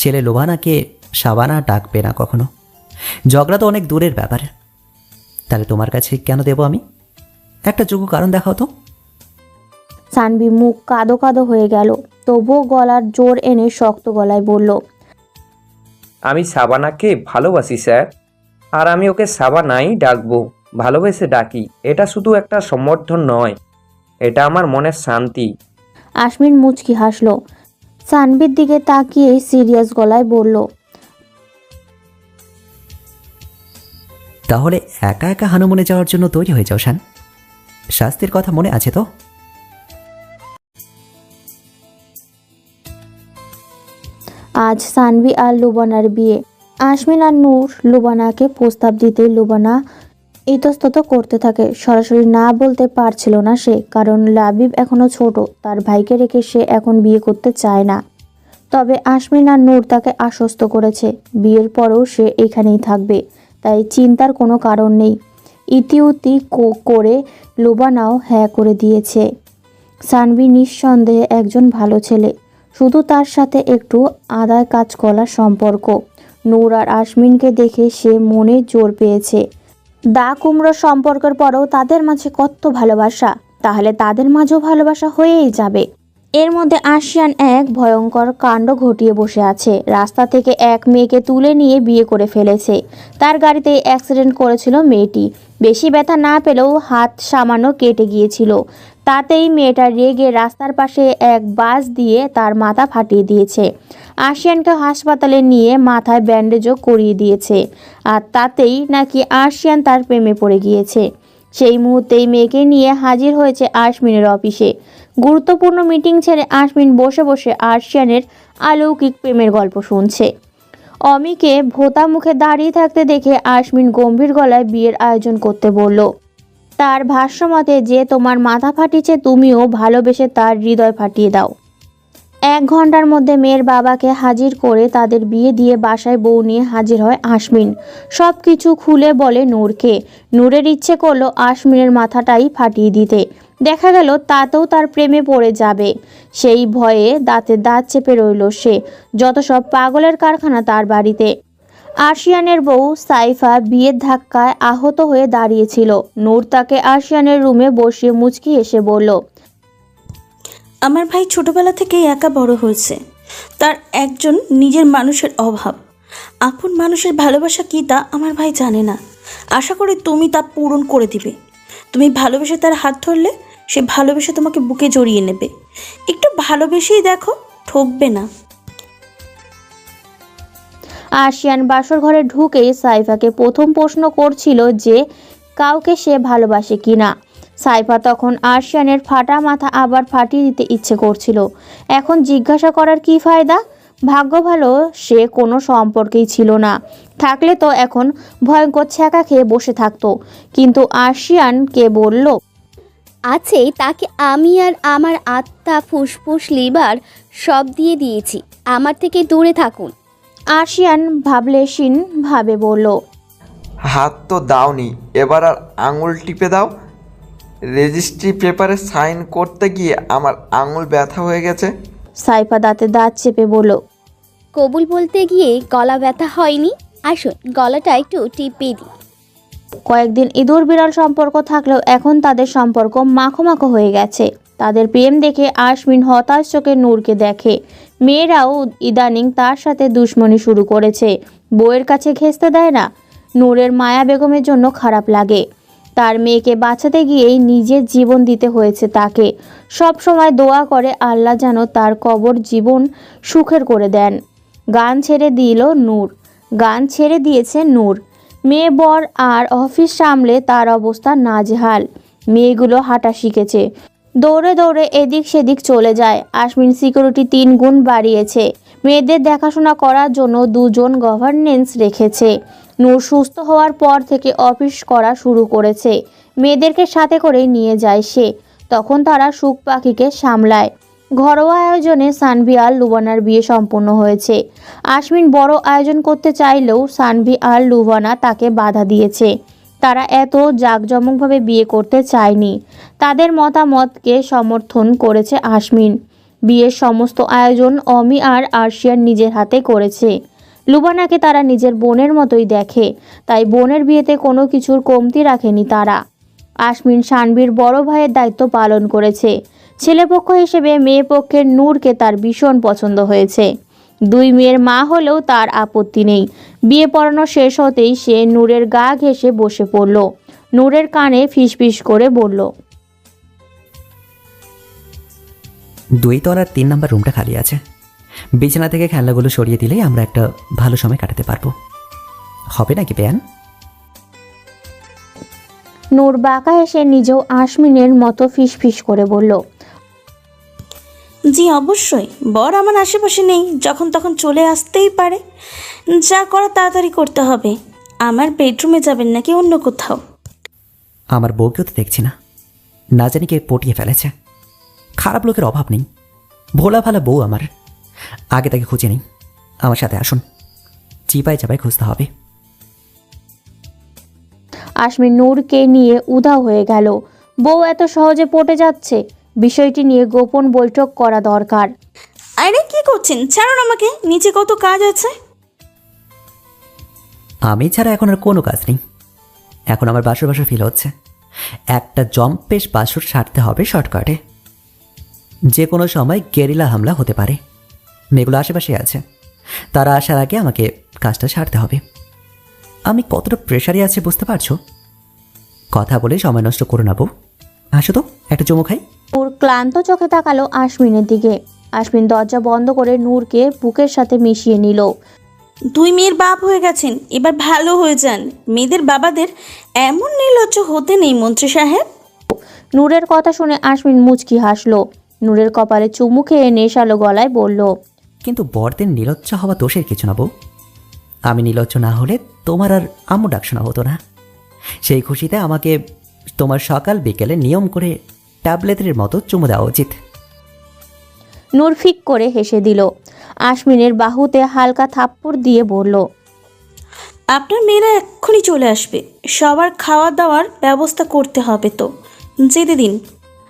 ছেলে লোবানাকে সাবানা ডাকবে না কখনো। ঝগড়া তো অনেক দূরের ব্যাপার। তাহলে তোমার কাছে কেন দেব আমি? একটা যোগ্য কারণ দেখাও তো। সানবি মুখ কাদো কাদো হয়ে গেল, তবুও গলার জোর এনে শক্ত গলায় বলল, আমি সাবানাকে ভালোবাসি স্যার, আর আমি ওকে সাবানাই ডাকবো। ভালোবেসে ডাকি। এটা শুধু একটা সমর্থন নয়, এটা আমার মনের শান্তি। আসমিন মুচকি হাসলো। সানভির দিকে তাকিয়ে সিরিয়াস গলায় বলল, তাহলে একা একা হানুমনে যাওয়ার জন্য তৈরি হয়ে যাও শান। শাস্তির কথা মনে আছে তো? আজ সানভি আর লুবানার বিয়ে। আসমিন আর নূর লুবানাকে প্রস্তাব দিতে লুবানা ইতস্তত করতে থাকে। সরাসরি না বলতে পারছিল না সে, কারণ লাবিব এখনো ছোট, তার ভাইকে রেখে সে এখন বিয়ে করতে চায় না। তবে আসমিন আর নূর তাকে আশ্বস্ত করেছে বিয়ের পরেও সে এখানেই থাকবে, তাই চিন্তার কোনো কারণ নেই। ইতিউতি করে লুবানাও হ্যাঁ করে দিয়েছে। সানভি নিঃসন্দেহে একজন ভালো ছেলে, শুধু তার সাথে একটু আদায় কাজ করার সম্পর্ক। নূর আর আসমিনকে দেখে সে মনে জোর পেয়েছে। দা কুমড়োর সম্পর্কের পরেও তাদের মাঝে কত ভালোবাসা, তাহলে তাদের মাঝেও ভালোবাসা হয়েই যাবে। এর মধ্যে আশিয়ান এক ভয়ঙ্কর কাণ্ড ঘটিয়ে বসে আছে। রাস্তা থেকে এক মেয়েকে তুলে নিয়ে বিয়ে করে ফেলেছে। তার গাড়িতে অ্যাক্সিডেন্ট করেছিল মেয়েটি। বেশি ব্যথা না পেলেও হাত সামান্য কেটে গিয়েছিল। তাতেই মেয়েটা রেগে রাস্তার পাশে এক বাস দিয়ে তার মাথা ফাটিয়ে দিয়েছে। আশিয়ানকে হাসপাতালে নিয়ে মাথায় ব্যান্ডেজও করিয়ে দিয়েছে। আর তাতেই নাকি আশিয়ান তার প্রেমে পড়ে গিয়েছে। সেই মুহূর্তেই মেয়েকে নিয়ে হাজির হয়েছে আসমিনের অফিসে। গুরুত্বপূর্ণ মিটিং ছেড়ে আসমিন বসে বসে আশিয়ানের অলৌকিক প্রেমের গল্প শুনছে। অমিকে ভোতা মুখে দাঁড়িয়ে থাকতে দেখে আসমিন গম্ভীর গলায় বিয়ের আয়োজন করতে বলল। তার ভাষ্যমতে, যে তোমার মাথা ফাটিয়েছে তুমিও ভালোবেসে তার হৃদয় ফাটিয়ে দাও। 1 ঘন্টার মধ্যে মেয়ের বাবাকে হাজির করে তাদের বিয়ে দিয়ে বাসায় বউ নিয়ে হাজির হয় আসমিন। সব কিছু খুলে বলে নূরকে। নূরের ইচ্ছে করলো আসমিনের মাথাটাই ফাটিয়ে দিতে। দেখা গেল তাতেও তার প্রেমে পড়ে যাবে। সেই ভয়ে দাঁতে দাঁত চেপে রইল সে। যত সব পাগলের কারখানা তার বাড়িতে। আশিয়ানের বউ সাইফা বিয়ের ধাক্কায় আহত হয়ে দাঁড়িয়েছিল। নূর তাকে আশিয়ানের রুমে বসিয়ে মুচকি এসে বলল, আমার ভাই ছোটবেলা থেকেই একা বড় হয়েছে। তার একজন নিজের মানুষের অভাব। আপন মানুষের ভালোবাসা কী তা আমার ভাই জানে না। আশা করি তুমি তা পূরণ করে দিবে। তুমি ভালোবেসে তার হাত ধরলে সে ভালোবেসে তোমাকে বুকে জড়িয়ে নেবে। একটু ভালোবেসেই দেখো, ঠকবে না। আশিয়ান বাসর ঘরে ঢুকেই সাইফাকে প্রথম প্রশ্ন করছিল যে কাউকে সে ভালোবাসে কিনা। সাইফা তখন আশিয়ানের ফাটা মাথা আবার ফাটিয়ে দিতে ইচ্ছে করছিল। এখন জিজ্ঞাসা করার কি ফায়দা? ভাগ্য ভালো সে কোনো সম্পর্কেই ছিল না, থাকলে তো এখন ভয়ঙ্কর ছ্যাঁকা খেয়ে বসে থাকতো। কিন্তু আশিয়ানকে বলল, আছে, তাকে আমি আর আমার আত্মা, ফুসফুস, লিভার সব দিয়ে দিয়েছি। আমার থেকে দূরে থাকুন। আশিয়ান ভাবলেশীন ভাবে বলল, হাত তো দাওনি, এবার আর আঙুল টিপে দাও। রেজিস্ট্রি পেপারে সাইন করতে গিয়ে আমার আঙুল ব্যথা হয়ে গেছে। সাইফা দাঁতে দাঁত চেপে বলল, কবুল বলতে গিয়ে গলা ব্যথা হয়নি? আসুন গলাটা একটু টিপে দিই। কয়েকদিন ইঁদুর বিড়াল সম্পর্ক থাকলেও এখন তাদের সম্পর্ক মাখো মাখো হয়ে গেছে। তাদের প্রেম দেখে আসমিন হতাশ চোখে নূরকে দেখে। মেয়েরাও ইদানিং তার সাথে দুশ্মনী শুরু করেছে। বউয়ের কাছে ঘেঁষতে দেয় না। নূরের মায়া বেগমের জন্য খারাপ লাগে। তার মেয়েকে বাঁচাতে গিয়েই নিজের জীবন দিতে হয়েছে তাকে। সব সময় দোয়া করে আল্লাহ যেন তার কবর জীবন সুখের করে দেন। গান ছেড়ে দিয়েছে নূর। মেয়ে বর আর অফিস সামলে তার অবস্থা নাজেহাল। মেয়েগুলো হাঁটা শিখেছে, দৌড়ে দৌড়ে এদিক সেদিক চলে যায়। আসমিন সিকিউরিটি 3 গুণ বাড়িয়েছে। মেয়েদের দেখাশোনা করার জন্য 2 জন গভর্নেন্স রেখেছে। নূর সুস্থ হওয়ার পর থেকে অফিস করা শুরু করেছে। মেয়েদেরকে সাথে করে নিয়ে যায় সে। তখন তারা সুখ পাখিকে সামলায়। ঘরোয়া আয়োজনে সানভি আর লুবানার বিয়ে সম্পন্ন হয়েছে। আসমিন বড় আয়োজন করতে চাইলেও সানভি আর লুবানা তাকে বাধা দিয়েছে। তারা এত জাঁকজমকভাবে বিয়ে করতে চায়নি। তাদের মতামতকে সমর্থন করেছে আসমিন। বিয়ের সমস্ত আয়োজন অমি আর আরশিয়ান নিজের হাতে করেছে। লুবানাকে তারা নিজের বোনের মতোই দেখে, তাই বোনের বিয়েতে কোনো কিছুর কমতি রাখেনি তারা। আসমিন সানভীর বড় ভাইয়ের দায়িত্ব পালন করেছে। ছেলেপক্ষ হিসেবে মেয়ে পক্ষের নূরকে তার ভীষণ পছন্দ হয়েছে। 2 মেয়ের মা হলেও তার আপত্তি নেই। বিয়ে পড়ানো শেষ হতেই সে নূরের গা ঘেঁষে বসে পড়ল। নূরের কানে ফিসফিস করে বলল, 2 তলার 3 নম্বর রুমটা খালি আছে। বিছানা থেকে খেলনাগুলো সরিয়ে দিলেই আমরা একটা ভালো সময় কাটাতে পারবো। হবে নাকি বেয়ান? নূর বাঁকা হেসে নিজেও আশমিনের মতো ফিসফিস করে বলল, জি অবশ্যই, বর আমার আশেপাশে নেই, যখন তখন চলে আসতেই পারে। যা করা তাড়াতাড়ি করতে হবে। আমার বেডরুমে যাবেন নাকি অন্য কোথাও? আমার বউকেও তো দেখছি না, না জানি কে পটিয়ে ফেলেছে। খারাপ লোকের অভাব নেই, ভোলা ভালা বউ আমার। আগে তাকে খুঁজে নেই, আমার সাথে আসুন, চিপায় চাপায় খুঁজতে হবে। আশমিন নূরকে নিয়ে উধাও হয়ে গেল। বউ এত সহজে পটে যাচ্ছে, বিষয়টি নিয়ে গোপন বৈঠক করা দরকার। আরে কি করছেন, ছাড়ুন আমাকে, নিচে কত কাজ আছে। আমি ছাড়া এখন আর কোনো কাজ নেই। এখন আমার বাসর বাসর ফিল হচ্ছে। একটা জম্পেশ বাসর সারতে হবে শর্টকাটে। যে কোনো সময় গেরিলা হামলা হতে পারে। মেয়েগুলো আশেপাশে আছে, তারা আসার আগে আমাকে কাজটা সারতে হবে। আমি কতটা প্রেশারে আছে বুঝতে পারছো? কথা বলে সময় নষ্ট করো না বউ, আসো তো একটা চুমু খাই। নূর ক্লান্ত চোখে তাকালো আশমিনের দিকে। আশমিন দরজা বন্ধ করে নূরকে বুকের সাথে মিশিয়ে নিল। 2 মেয়ের বাপ হয়ে গেছেন, এবার ভালো হয়ে যান। মেয়েদের বাবাদের এমন নির্লজ্জ হতে নেই মন্ত্রী সাহেব। নূরের কথা শুনে আশমিন মুচকি হাসলো। নূরের কপালে চুমু খেয়ে নেশালো গলায় বলল, কিন্তু বরদের নির্লজ্জ হওয়া দোষের কিছু না বউ। আমি নির্লজ্জ না হলে তোমার আর আম্মু ডাক শোনা হতো না। সেই খুশিতে আমাকে তোমার সকাল বিকেলে নিয়ম করে ট্যাবলেটের মতো চুমু দেওয়া উচিত। নূর ফিক করে হেসে দিল। আশমিনের বাহুতে হালকা থাপ্পড় দিয়ে বলল, আপনার মেয়েরা এক্ষুনি চলে আসবে, সবার খাওয়া দাওয়ার ব্যবস্থা করতে হবে তো, যেতে দিন।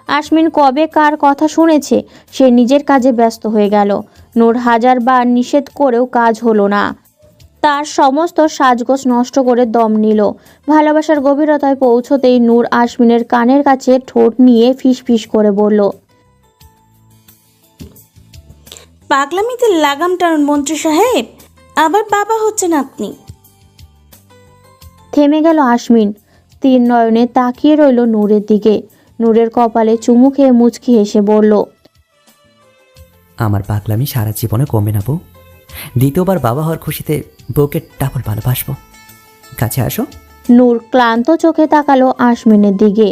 আশমিন কবে কার কথা শুনেছে, সে নিজের কাজে ব্যস্ত হয়ে গেল। নূর হাজারবার নিষেধ করেও কাজ হলো না। তার সমস্ত সাজগোজ নষ্ট করে দম নিল। ভালোবাসার গভীরতায় পৌঁছতেই নূর আশমিনের কানের কাছে ঠোঁট নিয়ে ফিসফিস করে বলল, পাগলামিতে লাগাম টানুন মন্ত্রী সাহেব, আবার বাবা হচ্ছেন আপনি। থেমে গেল আশমিন। তীর নয়নে তাকিয়ে রইল নূরের দিকে। নূরের কপালে চুমু খেয়ে মুচকি হেসে বলল, আমার পাগলামি সারা জীবনে কমবে না বউ। দ্বিতীয়বার বাবা হওয়ার খুশিতে বউকে ডাবল ভালোবাসবো। কাছে আসো। নূর ক্লান্ত চোখে তাকালো আশমিনের দিকে।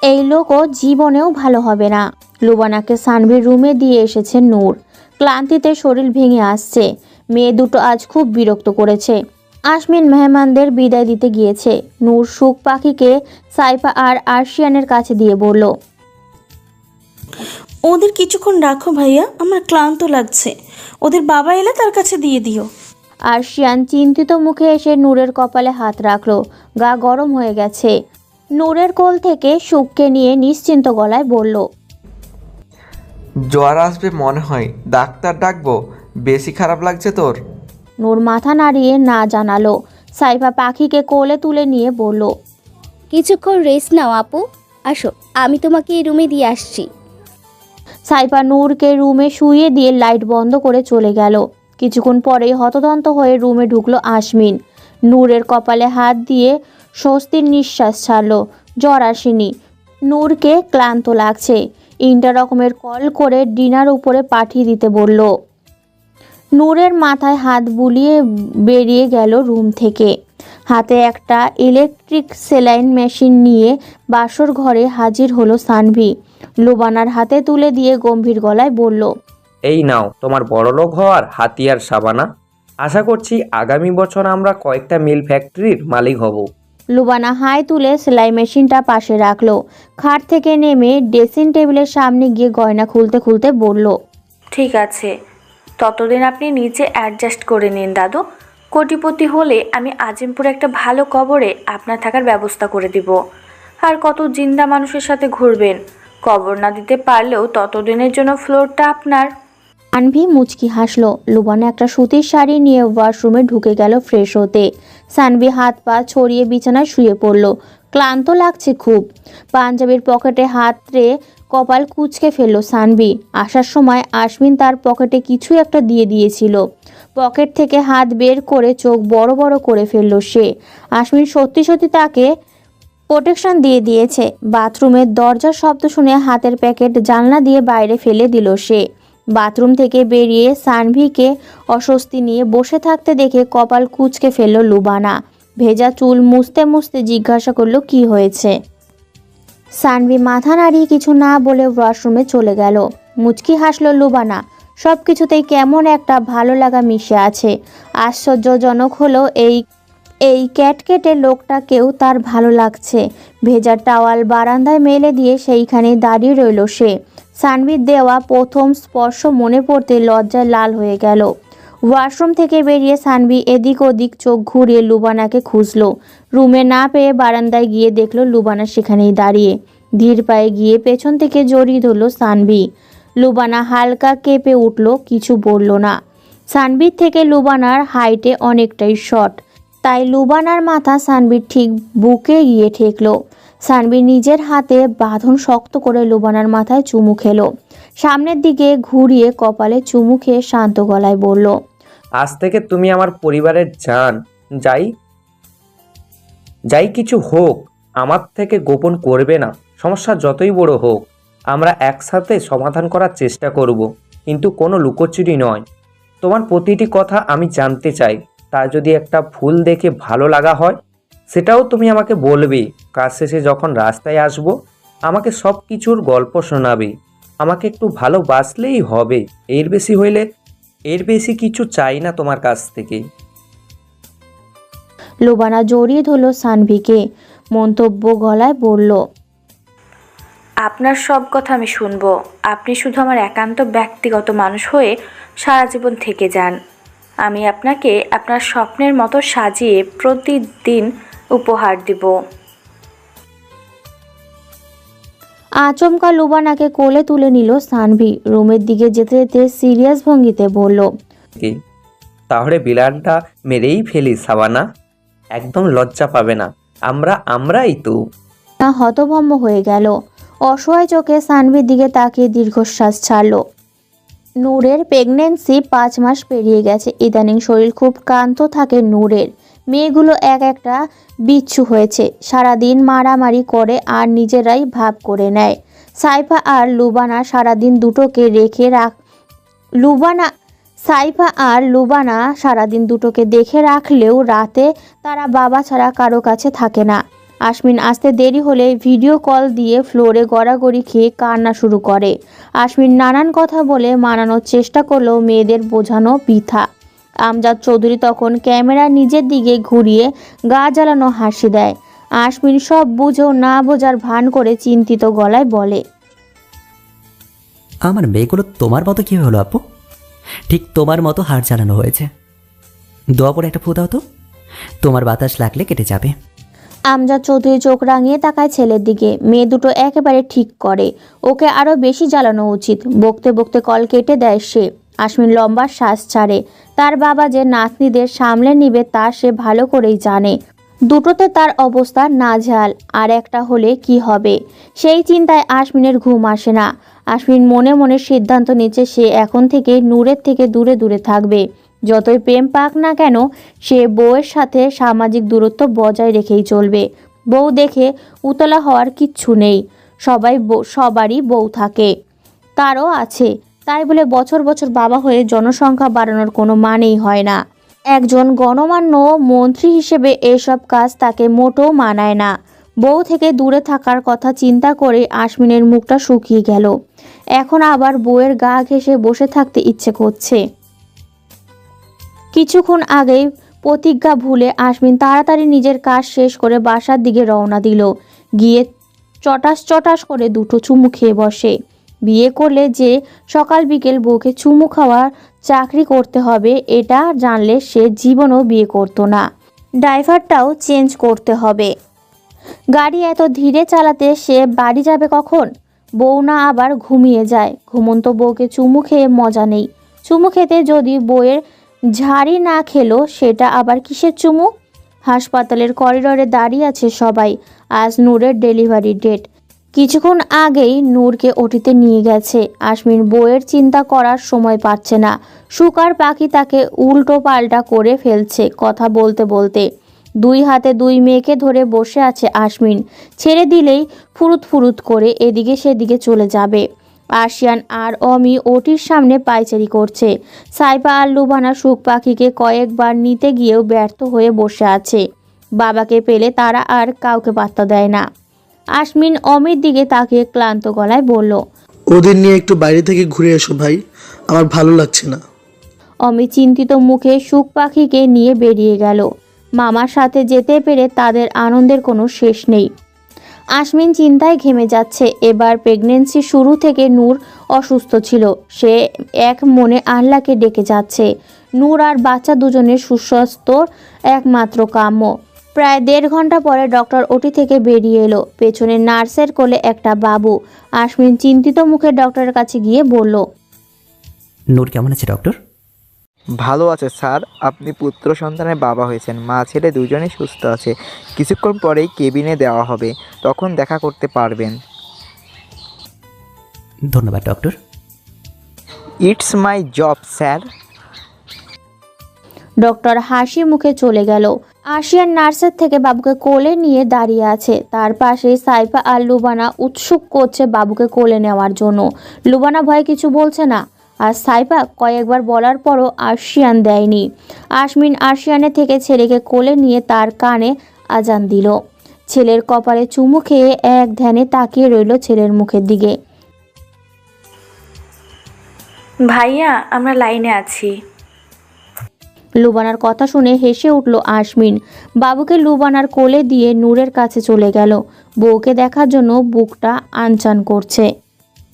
এই লোকও জীবনেও ভালো হবে না। লুবানাকে সানভির রুমে দিয়ে এসেছে নূর। ক্লান্তিতে শরীর ভেঙে আসছে। মেয়ে দুটো আজ খুব বিরক্ত করেছে। আশমিন মেহমানদের বিদায় দিতে গিয়েছে। নূর সুখ পাখিকে সাইফা আর আরশিয়ানের কাছে দিয়ে বলল, ওদের কিছুক্ষণ রাখো ভাইয়া, আমার ক্লান্ত লাগছে। ওদের বাবা এলে তার কাছে দিয়ে দিও। আরশিয়ান চিন্তিত মুখে এসে নূরের কপালে হাত রাখলো। গা গরম হয়ে গেছে। নূরের কোল থেকে সুখকে নিয়ে নিশ্চিন্ত গলায় বলল, জ্বর আসবে মনে হয়, ডাক্তার ডাকবো? বেশি খারাপ লাগছে তোর? নূর মাথা নাড়িয়ে না জানালো। সাইফা পাখিকে কোলে তুলে নিয়ে বলল, কিছুক্ষণ রেস্ট নাও আপু, আসো আমি তোমাকে এই রুমে দিয়ে আসছি। সাইফা নূরকে রুমে শুইয়ে দিয়ে লাইট বন্ধ করে চলে গেল। কিছুক্ষণ পরেই হতদন্ত হয়ে রুমে ঢুকলো আশমিন। নূরের কপালে হাত দিয়ে স্বস্তির নিঃশ্বাস ছাড়লো। জ্বর আসেনি। নূরকে ক্লান্ত লাগছে। ইন্টার রকমের কল করে ডিনার উপরে পাঠিয়ে দিতে বলল। নূরের মাথায় হাত বুলিয়ে বেরিয়ে গেল রুম থেকে। হাতে একটা ইলেকট্রিক সেলাইন মেশিন নিয়ে বাসর ঘরে হাজির হলো সানভি। লুবানার হাতে তুলে দিয়ে গম্ভীর গলায় বলল, এই নাও তোমার বড়লোক হওয়ার হাতিয়ার সাবানা। আশা করছি আগামী বছর আমরা কয়েকটা মিল ফ্যাক্টরির মালিক হব। লুবানা হাই তুলে সেলাই মেশিনটা পাশে রাখলো। খাট থেকে নেমে ড্রেসিং টেবিলের সামনে গিয়ে গয়না খুলতে খুলতে বলল, ঠিক আছে, ততদিন আপনি নিচে অ্যাডজাস্ট করে নিন দাদু। কোটিপতি হলে আমি আজিমপুরে একটা ভালো কবরে আপনার থাকার ব্যবস্থা করে দিব। আর কত জিন্দা মানুষের সাথে ঘুরবেন, কবর না দিতে পারলেও ততদিনের জন্য ফ্লোরটা আপনার। সানভি মুচকি হাসলো। লুবানা একটা সুতির শাড়ি নিয়ে ওয়াশরুমে ঢুকে গেল ফ্রেশ হতে। সানভি হাত পা ছড়িয়ে বিছানায় শুয়ে পড়ল। ক্লান্ত লাগছে খুব। পাঞ্জাবির পকেটে হাত রে কপাল কুঁচকে ফেলল সানভি। আসার সময় আশমিন তার পকেটে কিছু একটা দিয়ে দিয়েছিল। পকেট থেকে হাত বের করে চোখ বড় বড় করে ফেলল সে। আশমিন সত্যি সত্যি তাকে প্রোটেকশন দিয়ে দিয়েছে। বাথরুমের দরজার শব্দ শুনে হাতের প্যাকেট জানলা দিয়ে বাইরে ফেলে দিল সে। বাথরুম থেকে বেরিয়ে সানভিকে অস্বস্তি নিয়ে বসে থাকতে দেখে কপাল কুঁচকে ফেলল লুবানা। ভেজা চুল মুছতে মুছতে জিজ্ঞাসা করলো কি হয়েছে। সানভি মাথা নাড়িয়ে কিছু না বলে ওয়াশরুমে চলে গেল। মুচকি হাসল লুবানা। সব কিছুতেই কেমন একটা ভালো লাগা মিশে আছে। আশ্চর্যজনক হলো এই ক্যাটকেটে লোকটাকেও তার ভালো লাগছে। ভেজা টাওয়াল বারান্দায় মেলে দিয়ে সেইখানে দাঁড়িয়ে রইল সে। সানভির দেওয়া প্রথম স্পর্শ মনে পড়তে লজ্জায় লাল হয়ে গেল। ওয়াশরুম থেকে বেরিয়ে সানভি এদিক ওদিক চোখ ঘুরিয়ে লুবানাকে খুঁজল। রুমে না পেয়ে বারান্দায় গিয়ে দেখলো লুবানা সেখানেই দাঁড়িয়ে। ধীর পায়ে গিয়ে পেছন থেকে জড়িয়ে ধরল সানভি। লুবানা হালকা কেঁপে উঠল, কিছু বলল না। সানভির থেকে লুবানার হাইটে অনেকটাই শর্ট, তাই লুবানার মাথা সানভির ঠিক বুকে গিয়ে ঠেকল। সানভি নিজের হাতে বাঁধন শক্ত করে লুবানার মাথায় চুমু খেলো। সামনের দিকে ঘুরিয়ে কপালে চুমু খেয়ে শান্ত গলায় বলল, আজ থেকে তুমি আমার পরিবারের জান। যাই কিছু হোক আমার থেকে গোপন করবে না। সমস্যা যতই বড় হোক আমরা একসাথে সমাধান করার চেষ্টা করব, কিন্তু কোনো লুকোচুরি নয়। তোমার প্রতিটি কথা আমি জানতে চাই। তার যদি একটা ভুল দেখে ভালো লাগা হয় সেটাও তুমি আমাকে বলবে। কাজ শেষে যখন রাস্তায় আসব আমাকে সব কিছুর গল্প শোনাবে। আমাকে একটু ভালোবাসলেই হবে, এর বেশি কিছু চাই না তোমার কাছ থেকে। লুবানা জড়িয়ে ধরল সানভিকে। মন্তব্য গলায় বলল, আপনার সব কথা আমি শুনবো। আপনি শুধু আমার একান্ত ব্যক্তিগত মানুষ হয়ে সারা জীবন থেকে যান। আমি আপনাকে আপনার স্বপ্নের মতো সাজিয়ে প্রতিদিন উপহার দিব। আচমকা লুবানাকে কোলে তুলে নিল সানভি। রুমের দিকে যেতে যেতে সিরিয়াস ভঙ্গিতে বলল, তাহলে বিলানটা মেরেই ফেলি সাবানা, একদম লজ্জা পাবে না। আমরাই তো। না হতভম্ব হয়ে গেল। অসহায় চোখে সানভির দিকে তাকিয়ে দীর্ঘশ্বাস ছাড়ল। নূরের প্রেগনেন্সি 5 মাস পেরিয়ে গেছে। ইদানিং শরীর খুব ক্লান্ত থাকে নূরের। মেয়েগুলো এক একটা বিচ্ছু হয়েছে। সারাদিন মারামারি করে আর নিজেরাই ভাব করে নেয়। সাইফা আর লুবানা সারাদিন দুটোকে দেখে রাখলেও রাতে তারা বাবা ছাড়া কারো কাছে থাকে না। আশমিন আসতে দেরি হলে ভিডিও কল দিয়ে ফ্লোরে গড়াগড়ি খেয়ে কান্না শুরু করে। আশমিন নানান কথা বলে মানানোর চেষ্টা করলেও মেয়েদের বোঝানো বৃথা। আমজাদ চৌধুরী তখন ক্যামেরা নিজের দিকে ঘুরিয়ে গা জ্বালানো হাসি দেয়। আশমিন সব বুঝেও না বোঝার ভান করে চিন্তিত গলায় বলে, আমার মেয়েগুলো তোমার মতো কী হলো আপু? ঠিক তোমার মতো হাড় জ্বালানো হয়েছে। দোয়া করে একটা ফু দাও তো, তোমার বাতাস লাগলে কেটে যাবে। আমজাদ চৌধুরী চোখ রাঙিয়ে তাকায় ছেলের দিকে। মেয়ে দুটো একেবারে ঠিক করে, ওকে আরও বেশি জ্বালানো উচিত। বকতে বকতে কল কেটে দেয় সে। আশমিন লম্বা শ্বাস ছাড়ে। তার বাবা যে নাতনিদের সামলে নিবে তা সে ভালো করেই জানে। দুটোতে তার অবস্থা নাজেহাল, আর একটা হলে কি হবে সেই চিন্তায় আশমিনের ঘুম আসে না। আশমিন মনে মনে সিদ্ধান্ত নিচ্ছে সে এখন থেকে নূরের থেকে দূরে দূরে থাকবে। যতই প্রেম পাক না কেন সে বউয়ের সাথে সামাজিক দূরত্ব বজায় রেখেই চলবে। বউ দেখে উতলা হওয়ার কিচ্ছু নেই। সবারই বউ থাকে, তারও আছে। তাই বলে বছর বছর বাবা হয়ে জনসংখ্যা বাড়ানোর কোনো মানেই হয় না। একজন গণমান্য মন্ত্রী হিসেবে এসব কাজ তাকে মোটেও মানায় না। বউ থেকে দূরে থাকার কথা চিন্তা করে আশমিনের মুখটা শুকিয়ে গেল। এখন আবার বউয়ের গা ঘেঁষে বসে থাকতে ইচ্ছে করছে। কিছুক্ষণ আগেই প্রতিজ্ঞা ভুলে আশমিন তাড়াতাড়ি নিজের কাজ শেষ করে বাসার দিকে রওনা দিল। গিয়ে চটাস করে দুটো চুমু খেয়ে বসে। বিয়ে করলে যে সকাল বিকেল বউকে চুমু খাওয়ার চাকরি করতে হবে এটা জানলে সে জীবনও বিয়ে করতো না। ড্রাইভারটাও চেঞ্জ করতে হবে। গাড়ি এত ধীরে চালাতে সে বাড়ি যাবে কখন? বউ না আবার ঘুমিয়ে যায়। ঘুমন্ত বউকে চুমু খেয়ে মজা নেই। চুমু খেতে যদি বউয়ের ঝাড়ি না খেলো সেটা আবার কিসের চুমু? হাসপাতালের করিডোরে দাঁড়িয়ে আছে সবাই। আজ নূরের ডেলিভারি ডেট। কিছুক্ষণ আগেই নূরকে ওটিতে নিয়ে গেছে। আশমিন বউয়ের চিন্তা করার সময় পাচ্ছে না। শুকার পাখি তাকে উল্টো পাল্টা করে ফেলছে কথা বলতে বলতে। দুই হাতে দুই মেয়েকে ধরে বসে আছে আশমিন। ছেড়ে দিলেই ফুরুত ফুরুত করে এদিকে সেদিকে চলে যাবে। আশিয়ান আর অমি ওটির সামনে পায়চারি করছে। সাইফা আর লুবানা সুখ পাখিকে কয়েকবার নিতে গিয়েও ব্যর্থ হয়ে বসে আছে। বাবাকে পেলে তারা আর কাউকে পাত্তা দেয় না। আশমিন অমির দিকে তাকিয়ে ক্লান্ত গলায় বলল, ওদের নিয়ে একটু বাইরে থেকে ঘুরে এসো ভাই, আমার ভালো লাগছে না। অমি চিন্তিত মুখে সুখ পাখিকে নিয়ে বেরিয়ে গেল। মামার সাথে যেতে পেরে তাদের আনন্দের কোনো শেষ নেই। আশমিন চিন্তায় ঘেমে যাচ্ছে। এবার প্রেগনেন্সি শুরু থেকে নূর অসুস্থ ছিল। সে এক মনে আল্লাহকে ডেকে যাচ্ছে। নূর আর বাচ্চা দুজনের সুস্বাস্থ্যর একমাত্র কাম্য। প্রায় 1.5 ঘন্টা পরে ডক্টর ওটি থেকে বেরিয়ে এলো। পেছনে নার্সের কোলে একটা বাবু। আশমিন চিন্তিত মুখে ডক্টরের কাছে গিয়ে বলল, নূর কেমন আছে ডক্টর? ভালো আছে স্যার, আপনি পুত্র সন্তানের বাবা হয়েছেন। মা ছেলে দুজনেই সুস্থ আছে। কিছুক্ষণ পরেই কেবিনে দেওয়া হবে, তখন দেখা করতে পারবেন। ধন্যবাদ doctor. It's my job sir. Doctor হাসি মুখে চলে গেল। আশিয়ান নার্সের থেকে বাবুকে কোলে নিয়ে দাঁড়িয়ে আছে। তার পাশে সাইফা আর লুবানা উৎসুক করছে বাবুকে কোলে নেওয়ার জন্য। লুবানা ভয়ে কিছু বলছে না, আর সাইফা কয়েকবার বলার পরও আশিয়ান দেয়নি। আশমিন আশিয়ানের থেকে ছেলেকে কোলে নিয়ে তার কানে আজান দিল। ছেলের কপালে চুমু খেয়ে এক ধ্যানে তাকিয়ে রইল ছেলের মুখের দিকে। ভাইয়া, আমরা লাইনে আছি। লুবানার কথা শুনে হেসে উঠল আশমিন। বাবুকে লুবানার কোলে দিয়ে নূরের কাছে চলে গেল। বউকে দেখার জন্য বুকটা আনচান করছে।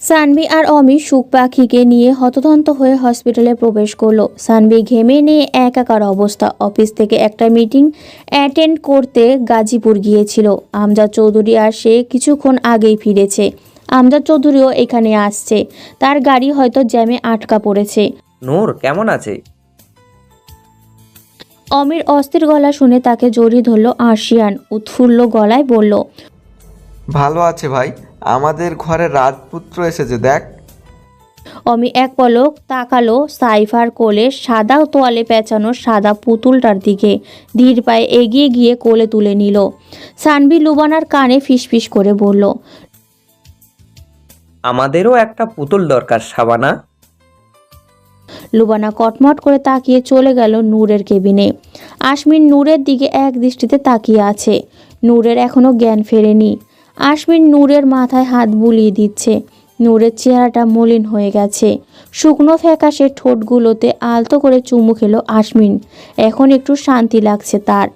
সানভি আর অমি সুখ পাখিকে নিয়ে হততন্ত হয়ে হসপিটালে প্রবেশ করলো। সানভি ঘেমে নিয়ে একাকার অবস্থা। অফিস থেকে একটা মিটিং অ্যাটেন্ড করতে গাজীপুর গিয়েছিল। আমজাদ চৌধুরী আর সে কিছুক্ষণ আগেই ফিরেছে। আমজাদ চৌধুরীও এখানে আসছে। তার গাড়ি হয়তো জ্যামে আটকা পড়েছে। নূর কেমন আছে? অমির অস্থির গলা শুনে তাকে জড়িয়ে ধরল আশিয়ান। উৎফুল্ল গলায় বলল, ভালো আছে ভাই, আমাদের ঘরে রাজপুত্র এসেছে দেখ। অমি এক পলক তাকালো সাইফার কোলে সাদা তোয়ালে পেঁচানো সাদা পুতুলটার দিকে। ধীর পায়ে এগিয়ে গিয়ে কোলে তুলে নিল। সানভি লুবানার কানে ফিসফিস করে বলল, আমাদেরও একটা পুতুল দরকার সাবানা। লুবানা কটমট করে তাকিয়ে চলে গেল নূরের কেবিনে। আশমিন নূরের দিকে এক দৃষ্টিতে তাকিয়ে আছে। নূরের এখনো জ্ঞান ফেরেনি। আশমিন নূরের মাথায় হাত বুলিয়ে দিচ্ছে। নূরের চেহারাটা মলিন হয়ে গেছে। শুকনো ফ্যাকাশে ঠোঁটগুলোতে আলতো করে চুমু খেলো আশমিন। এখন একটু শান্তি লাগছে তার।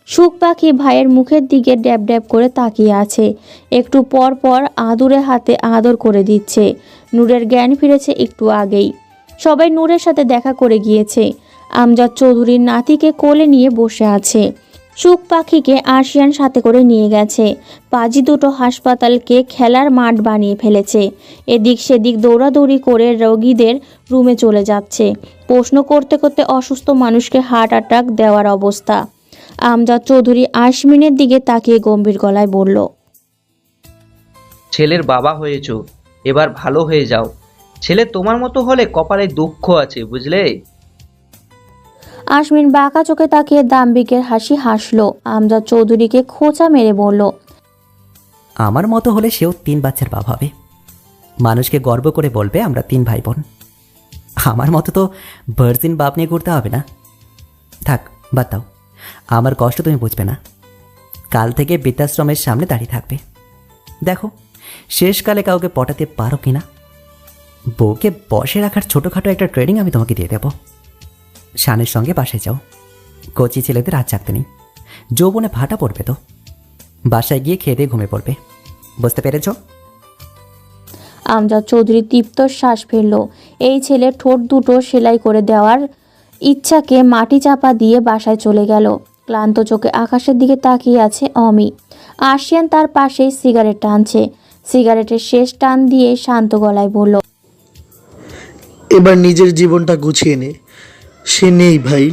সুখ পাখি ভাইয়ের মুখের দিকে ড্যাব ড্যাব করে তাকিয়ে আছে। একটু পর পর আদুরে হাতে আদর করে দিচ্ছে। নূরের জ্ঞান ফিরেছে একটু আগেই। সবাই নূরের সাথে দেখা করে গিয়েছে। আমজাদ চৌধুরীর নাতিকে কোলে নিয়ে বসে আছে। সুখ পাখিকে আশিয়ান সাথে করে নিয়ে গেছে। পাজি দুটো হাসপাতালকে খেলার মাঠ বানিয়ে ফেলেছে। এদিক সেদিক দৌড়াদৌড়ি করে রোগীদের রুমে চলে যাচ্ছে। প্রশ্ন করতে করতে অসুস্থ মানুষকে হার্ট অ্যাটাক দেওয়ার অবস্থা। আমজাদ চৌধুরী আশমিনের দিকে তাকিয়ে গম্ভীর গলায় বলল, ছেলের বাবা হয়েছো, এবার ভালো হয়ে যাও। ছেলে তোমার মতো হলে কপালে দুঃখ আছে, বুঝলে? আশমিন বাঁকা চোখে তাকিয়ে দাম্ভিকের হাসি হাসলো। আমজাদ চৌধুরীকে খোঁচা মেরে বলল, আমার মতো হলে সেও 3 বাচ্চার বাবা হবে। মানুষকে গর্ব করে বলবে আমরা 3 ভাই বোন। আমার মতো তো ভার্জিন বাপ নিয়ে ঘুরতে হবে না। থাক, বাদ দাও, আমার কষ্ট তুমি বুঝবে না। কাল থেকে বৃদ্ধাশ্রমের সামনে দাঁড়িয়ে থাকবে। দেখো শেষকালে কাউকে পটাতে পারো কিনা। বউকে বসে রাখার ছোটোখাটো একটা ট্রেনিং আমি তোমাকে দিয়ে দেবো। শানের সঙ্গে বাসায় যাও। কচি ছেলেদের রাত জাগতে নেই, যৌবনে ভাটা পড়বে তো। বাসায় গিয়ে খেয়ে দিয়ে ঘুমিয়ে পড়বে, বুঝতে পেরেছ? আমজাদ চৌধুরী তৃপ্ত শ্বাস ফেলল। এই ছেলে ঠোঁট দুটো সেলাই করে দেওয়ার ইচ্ছাকে মাটি চাপা দিয়ে বাসায় চলে গেল। ক্লান্ত চোখে আকাশের দিকে তাকিয়ে আছে অমি। আশিয়ান তার পাশেই সিগারেট টানছে। সিগারেটের শেষ টান দিয়ে শান্ত গলায় বলল, এবার নিজের জীবনটা গুছিয়ে নে। সে নেই ভাই,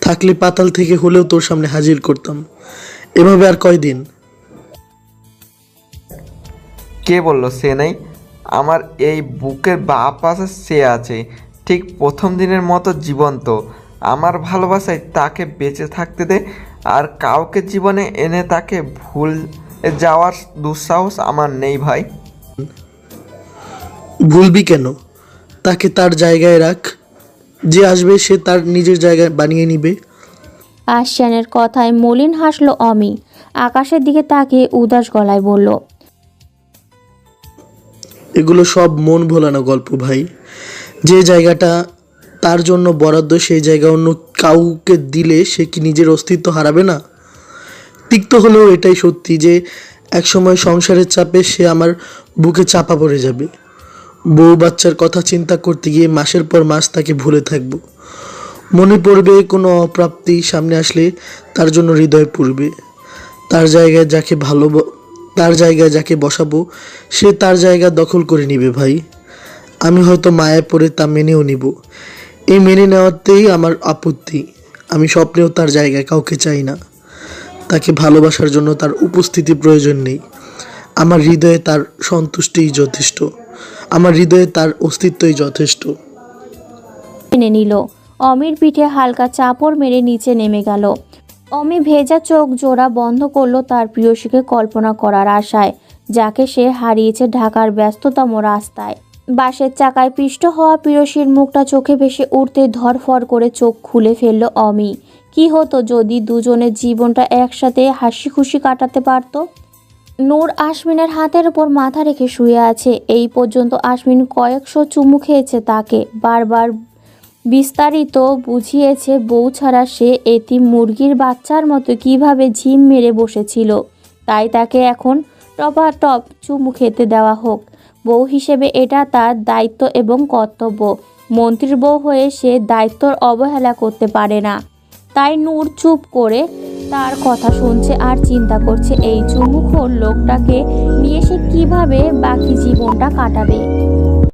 থাকলে পাতাল থেকে হলেও তোর সামনে হাজির করতাম। এভাবে আর কয়দিন? কে বলল সে নেই? আমার এই বুকের বাঁ পাশে সে আছে, ঠিক প্রথম দিনের মতো জীবন্ত। আমার ভালোবাসায় তাকে বেঁচে থাকতে দে। আর কাউকে জীবনে এনে তাকে ভুল যাওয়ার দুঃসাহস আমার নেই ভাই। ভুলবি কেন? তাকে তার জায়গায় রাখ, যে আসবে সে তার নিজের জায়গায় বানিয়ে নিবে। আশিয়ানের কথায় মলিন হাসলো অমি। আকাশের দিকে তাকিয়ে উদাস গলায় বলল, এগুলো সব মন ভোলানো গল্প ভাই। যে জায়গাটা তার জন্য বরাদ্দ সেই জায়গা অন্য কাউকে দিলে সে কি নিজের অস্তিত্ব হারাবে না? তিক্ত হলেও এটাই সত্যি যে একসময় সংসারের চাপে সে আমার বুকে চাপা পড়ে যাবে। বউ বাচ্চার কথা চিন্তা করতে গিয়ে মাসের পর মাস তাকে ভুলে থাকব। মনে পড়বে কোনো অপ্রাপ্তি সামনে আসলে তার জন্য হৃদয় পুড়বে। তার জায়গায় যাকে বসাবো সে তার জায়গা দখল করে নিবে ভাই। আমি হয়তো মায়ায় পড়ে তা মেনেও নিব। এই মেনে নেওয়াতেই আমার আপত্তি। আমি স্বপ্নেও তার জায়গায় কাউকে চাই না। তাকে ভালোবাসার জন্য তার উপস্থিতি প্রয়োজন নেই। আমার হৃদয়ে তার সন্তুষ্টিই যথেষ্ট। আমার হৃদয়ে তার অস্তিত্বই যথেষ্ট। মেনে নিল। অমির পিঠে হালকা চাপড় মেরে নিচে নেমে গেল। অমি ভেজা চোখ জোড়া বন্ধ করলো তার প্রিয়সীকে কল্পনা করার আশায়, যাকে সে হারিয়েছে ঢাকার ব্যস্ততম রাস্তায়। বাসের চাকায় পিষ্ট হওয়া প্রিয়সীর মুখটা চোখে ভেসে উঠতে ধরফর করে চোখ খুলে ফেলল অমি। কি হতো যদি দুজনের জীবনটা একসাথে হাসি খুশি কাটাতে পারত। নূর আশমিনের হাতের উপর মাথা রেখে শুয়ে আছে। এই পর্যন্ত আশমিন কয়েকশো চুমু খেয়েছে তাকে, বারবার বিস্তারিত বুঝিয়েছে বউ ছাড়া সে এতিম মুরগির বাচ্চার মতো কিভাবে ঝিম মেরে বসেছিল। তাই তাকে এখন টপাটপ চুমু খেতে দেওয়া হোক। বউ হিসেবে এটা তার দায়িত্ব এবং কর্তব্য। মন্ত্রীর বউ হয়ে সে দায়িত্বর অবহেলা করতে পারে না। তাই নূর চুপ করে তার কথা শুনছে আর চিন্তা করছে এই চুমুখোর লোকটাকে নিয়ে সে কিভাবে বাকি জীবনটা কাটাবে।